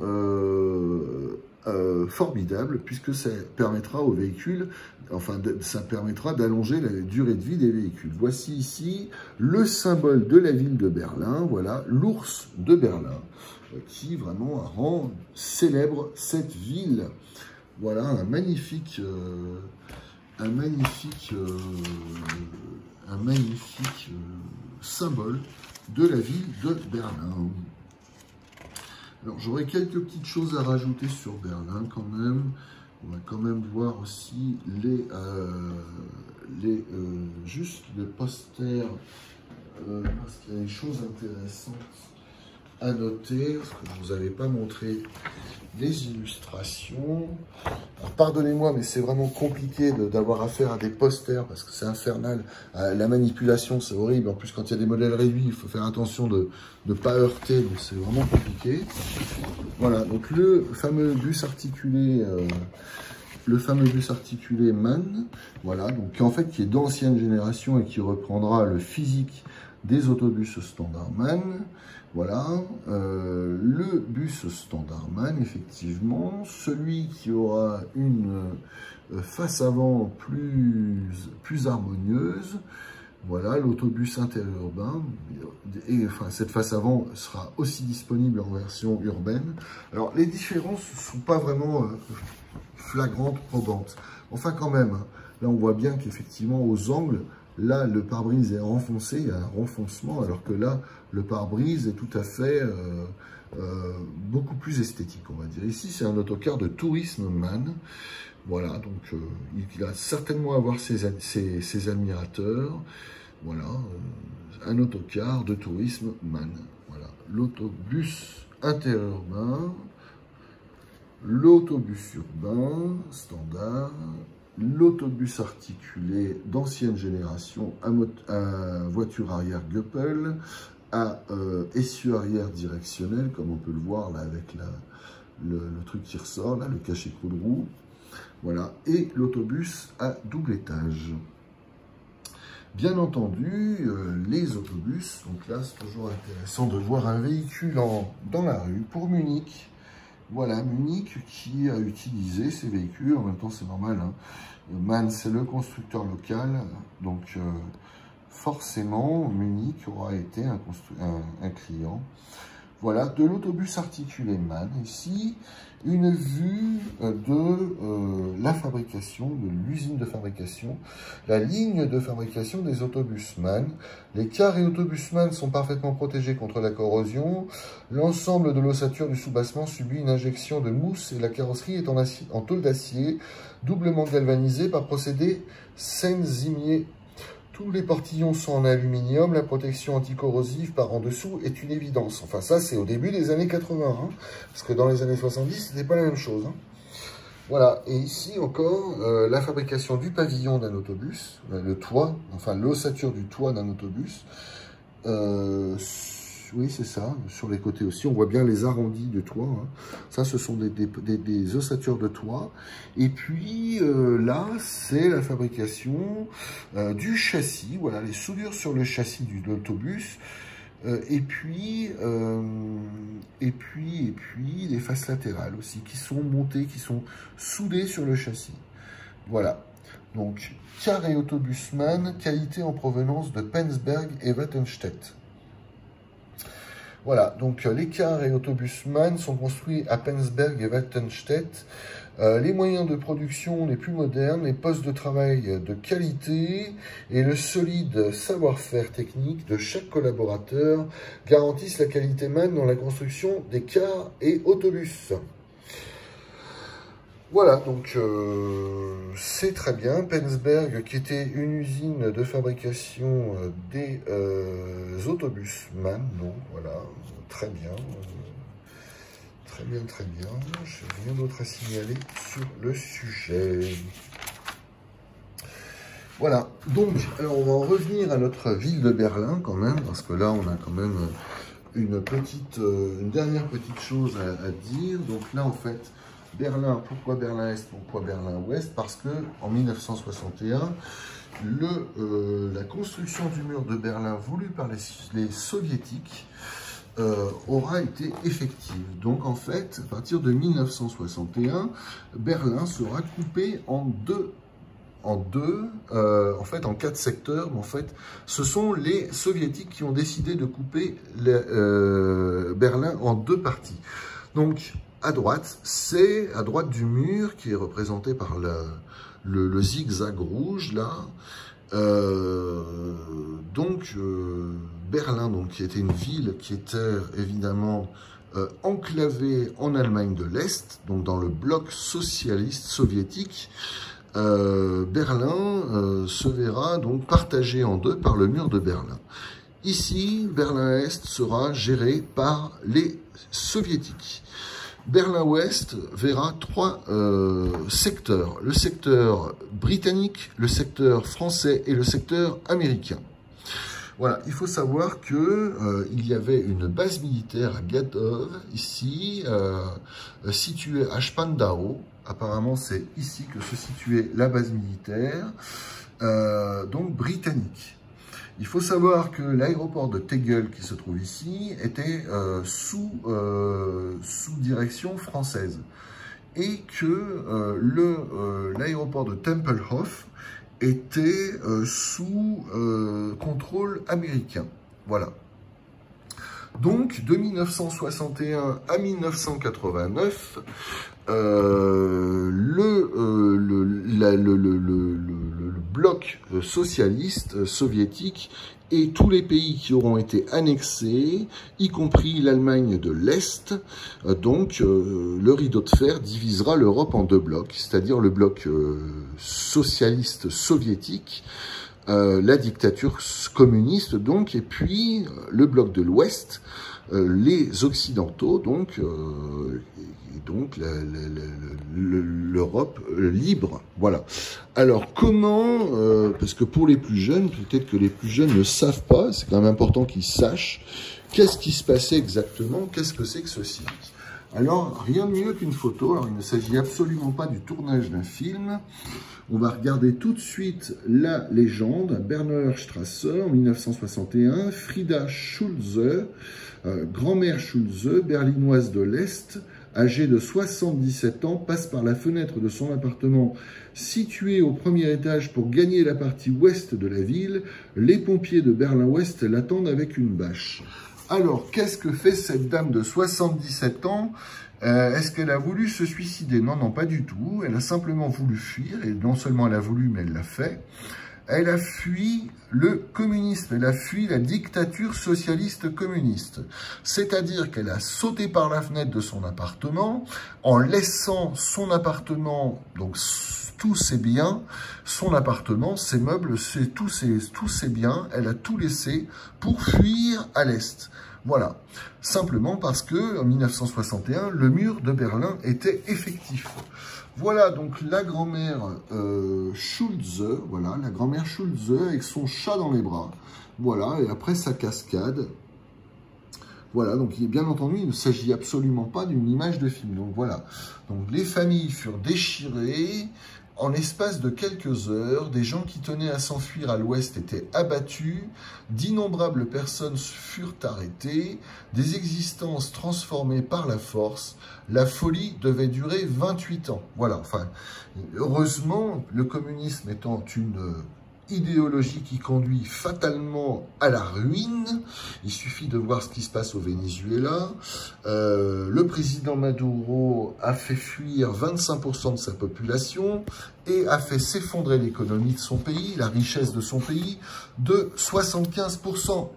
formidable, puisque ça permettra aux véhicules, enfin ça permettra d'allonger la durée de vie des véhicules. Voici ici le symbole de la ville de Berlin, voilà, l'ours de Berlin, qui vraiment rend célèbre cette ville. Voilà un magnifique symbole de la ville de Berlin. Alors, j'aurais quelques petites choses à rajouter sur Berlin quand même. On va quand même voir aussi juste les posters, parce qu'il y a des choses intéressantes à noter, parce que je ne vous avais pas montré les illustrations. Pardonnez-moi, mais c'est vraiment compliqué d'avoir affaire à des posters, parce que c'est infernal. La manipulation, c'est horrible. En plus, quand il y a des modèles réduits, il faut faire attention de ne pas heurter, donc c'est vraiment compliqué. Voilà, donc le fameux bus articulé... MAN, voilà, donc en fait qui est d'ancienne génération et qui reprendra le physique des autobus standard MAN. Voilà, le bus standard MAN, effectivement, celui qui aura une face avant plus harmonieuse. Voilà, l'autobus interurbain, et enfin cette face avant sera aussi disponible en version urbaine. Alors les différences ne sont pas vraiment flagrantes, probantes. Enfin quand même, hein, là on voit bien qu'effectivement aux angles, là le pare-brise est renfoncé, il y a un renfoncement, alors que là le pare-brise est tout à fait beaucoup plus esthétique, on va dire. Ici c'est un autocar de tourisme MAN. Voilà, donc il va certainement avoir ses admirateurs. Voilà, un autocar de tourisme MAN. Voilà, l'autobus interurbain, l'autobus urbain standard, l'autobus articulé d'ancienne génération à voiture arrière Goeppel, à essieu arrière directionnel, comme on peut le voir là avec le truc qui ressort, là, le cachet-cou de roue. Voilà, et l'autobus à double étage. Bien entendu, les autobus, donc là c'est toujours intéressant de voir un véhicule dans la rue pour Munich. Voilà, Munich qui a utilisé ces véhicules, en même temps c'est normal, hein. MAN c'est le constructeur local, donc forcément Munich aura été un client. Voilà, de l'autobus articulé MAN, ici, une vue de la fabrication, de l'usine de fabrication, la ligne de fabrication des autobus MAN. Les cars et autobus MAN sont parfaitement protégés contre la corrosion. L'ensemble de l'ossature du soubassement subit une injection de mousse et la carrosserie est en tôle d'acier, doublement galvanisée par procédé Sennezimier. Tous les portillons sont en aluminium, la protection anticorrosive par en dessous est une évidence. Enfin ça c'est au début des années 80, hein, parce que dans les années 70 c'était pas la même chose. Hein. Voilà, et ici encore la fabrication du pavillon d'un autobus, le toit, enfin l'ossature du toit d'un autobus, oui, c'est ça, sur les côtés aussi. On voit bien les arrondis de toit. Hein. Ça, ce sont des ossatures de toit. Et puis, là, c'est la fabrication du châssis. Voilà, les soudures sur le châssis de l'autobus. Et puis, les faces latérales aussi, qui sont montées, qui sont soudées sur le châssis. Voilà. Donc, car et autobusman, qualité en provenance de Penzberg et Wattenstedt. Voilà, donc les cars et autobusman sont construits à Penzberg et Wattenstedt. Les moyens de production les plus modernes, les postes de travail de qualité et le solide savoir-faire technique de chaque collaborateur garantissent la qualité même dans la construction des cars et autobus. Voilà, donc c'est très bien. Penzberg, qui était une usine de fabrication des autobusman, donc voilà, très bien. Très bien, très bien. Je n'ai rien d'autre à signaler sur le sujet. Voilà, donc, alors on va en revenir à notre ville de Berlin quand même, parce que là, on a quand même une dernière petite chose à dire. Donc là, en fait, Berlin, pourquoi Berlin-Est, pourquoi Berlin-Ouest? Parce que en 1961, la construction du mur de Berlin voulue par les soviétiques aura été effective. Donc en fait, à partir de 1961, Berlin sera coupé en quatre secteurs. Mais en fait, ce sont les soviétiques qui ont décidé de couper Berlin en 2 parties. Donc à droite, c'est à droite du mur qui est représenté par le zigzag rouge là. Berlin, donc, qui était une ville qui était évidemment enclavée en Allemagne de l'Est, donc dans le bloc socialiste soviétique. Berlin se verra donc partagé en 2 par le mur de Berlin. Ici, Berlin-Est sera géré par les soviétiques. Berlin-Ouest verra 3 secteurs. Le secteur britannique, le secteur français et le secteur américain. Voilà, il faut savoir que il y avait une base militaire à Gadov, ici, située à Spandau. Apparemment, c'est ici que se situait la base militaire, donc britannique. Il faut savoir que l'aéroport de Tegel, qui se trouve ici, était sous direction française. Et que l'aéroport de Tempelhof était sous contrôle américain. Voilà. Donc, de 1961 à 1989, le bloc socialiste soviétique et tous les pays qui auront été annexés, y compris l'Allemagne de l'Est, le rideau de fer divisera l'Europe en 2 blocs, c'est-à-dire le bloc socialiste soviétique, la dictature communiste, donc, et puis le bloc de l'Ouest, les Occidentaux, l'Europe libre. Voilà. Alors, comment, parce que pour les plus jeunes, peut-être que les plus jeunes ne savent pas, c'est quand même important qu'ils sachent, qu'est-ce qui se passait exactement, qu'est-ce que c'est que ceci. Alors, rien de mieux qu'une photo. Alors, il ne s'agit absolument pas du tournage d'un film. On va regarder tout de suite la légende, Berner Strasse, en 1961, Frida Schulze, grand-mère Schulze, berlinoise de l'Est, âgée de 77 ans, passe par la fenêtre de son appartement situé au premier étage pour gagner la partie ouest de la ville. Les pompiers de Berlin-Ouest l'attendent avec une bâche. Alors, qu'est-ce que fait cette dame de 77 ans? Est-ce qu'elle a voulu se suicider? Non, non, pas du tout. Elle a simplement voulu fuir, et non seulement elle a voulu, mais elle l'a fait. Elle a fui le communisme, elle a fui la dictature socialiste communiste. C'est-à-dire qu'elle a sauté par la fenêtre de son appartement, en laissant son appartement, donc tous ses biens, son appartement, ses meubles, tous ses biens, elle a tout laissé pour fuir à l'Est. Voilà, simplement parce que en 1961, le mur de Berlin était effectif. Voilà donc la grand-mère Schulze, voilà, la grand-mère Schulze avec son chat dans les bras. Voilà, et après sa cascade. Voilà, donc bien entendu, il ne s'agit absolument pas d'une image de film. Donc voilà, donc les familles furent déchirées. En l'espace de quelques heures, des gens qui tenaient à s'enfuir à l'ouest étaient abattus, d'innombrables personnes furent arrêtées, des existences transformées par la force. La folie devait durer 28 ans. Voilà, enfin, heureusement, le communisme étant une idéologie qui conduit fatalement à la ruine. Il suffit de voir ce qui se passe au Venezuela. Le président Maduro a fait fuir 25% de sa population et a fait s'effondrer l'économie de son pays, la richesse de son pays, de 75%.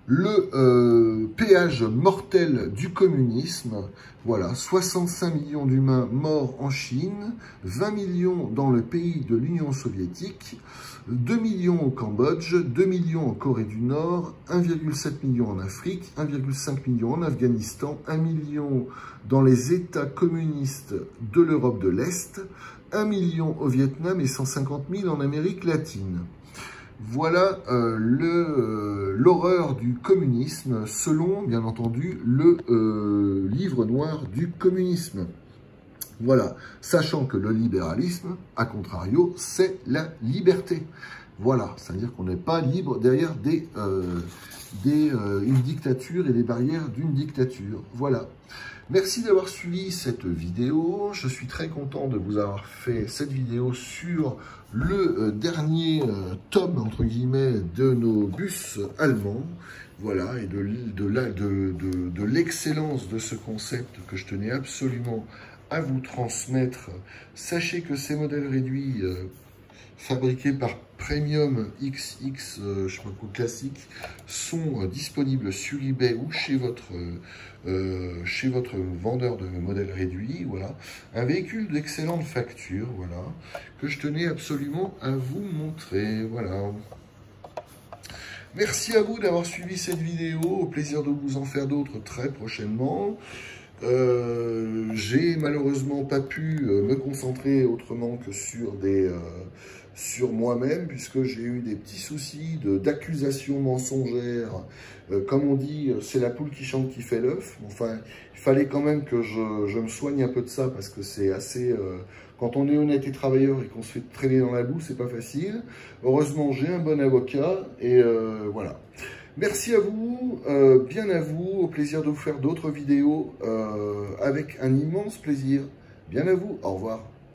Le péage mortel du communisme, voilà, 65 millions d'humains morts en Chine, 20 millions dans le pays de l'Union soviétique, 2 millions au Cambodge, 2 millions en Corée du Nord, 1,7 million en Afrique, 1,5 million en Afghanistan, 1 million dans les États communistes de l'Europe de l'Est, 1 million au Vietnam et 150 000 en Amérique latine. Voilà l'horreur du communisme, selon, bien entendu, le livre noir du communisme. Voilà, sachant que le libéralisme, à contrario, c'est la liberté. Voilà, c'est-à-dire qu'on n'est pas libre derrière une dictature et les barrières d'une dictature. Voilà. Merci d'avoir suivi cette vidéo. Je suis très content de vous avoir fait cette vidéo sur le dernier tome, entre guillemets, de nos bus allemands. Voilà, et de l'excellence de ce concept que je tenais absolument à vous transmettre. Sachez que ces modèles réduits fabriqués par Premium XX, je sais pas quoi, classique, sont disponibles sur eBay ou chez votre vendeur de modèles réduits. Voilà, un véhicule d'excellente facture, voilà, que je tenais absolument à vous montrer. Voilà. Merci à vous d'avoir suivi cette vidéo. Au plaisir de vous en faire d'autres très prochainement. J'ai malheureusement pas pu me concentrer autrement que sur moi-même, puisque j'ai eu des petits soucis d'accusations mensongères. Comme on dit, c'est la poule qui chante qui fait l'œuf. Enfin, il fallait quand même que je me soigne un peu de ça, parce que c'est assez... quand on est honnête et travailleur et qu'on se fait traîner dans la boue, c'est pas facile. Heureusement, j'ai un bon avocat, et voilà. Merci à vous, bien à vous, au plaisir de vous faire d'autres vidéos avec un immense plaisir. Bien à vous, au revoir.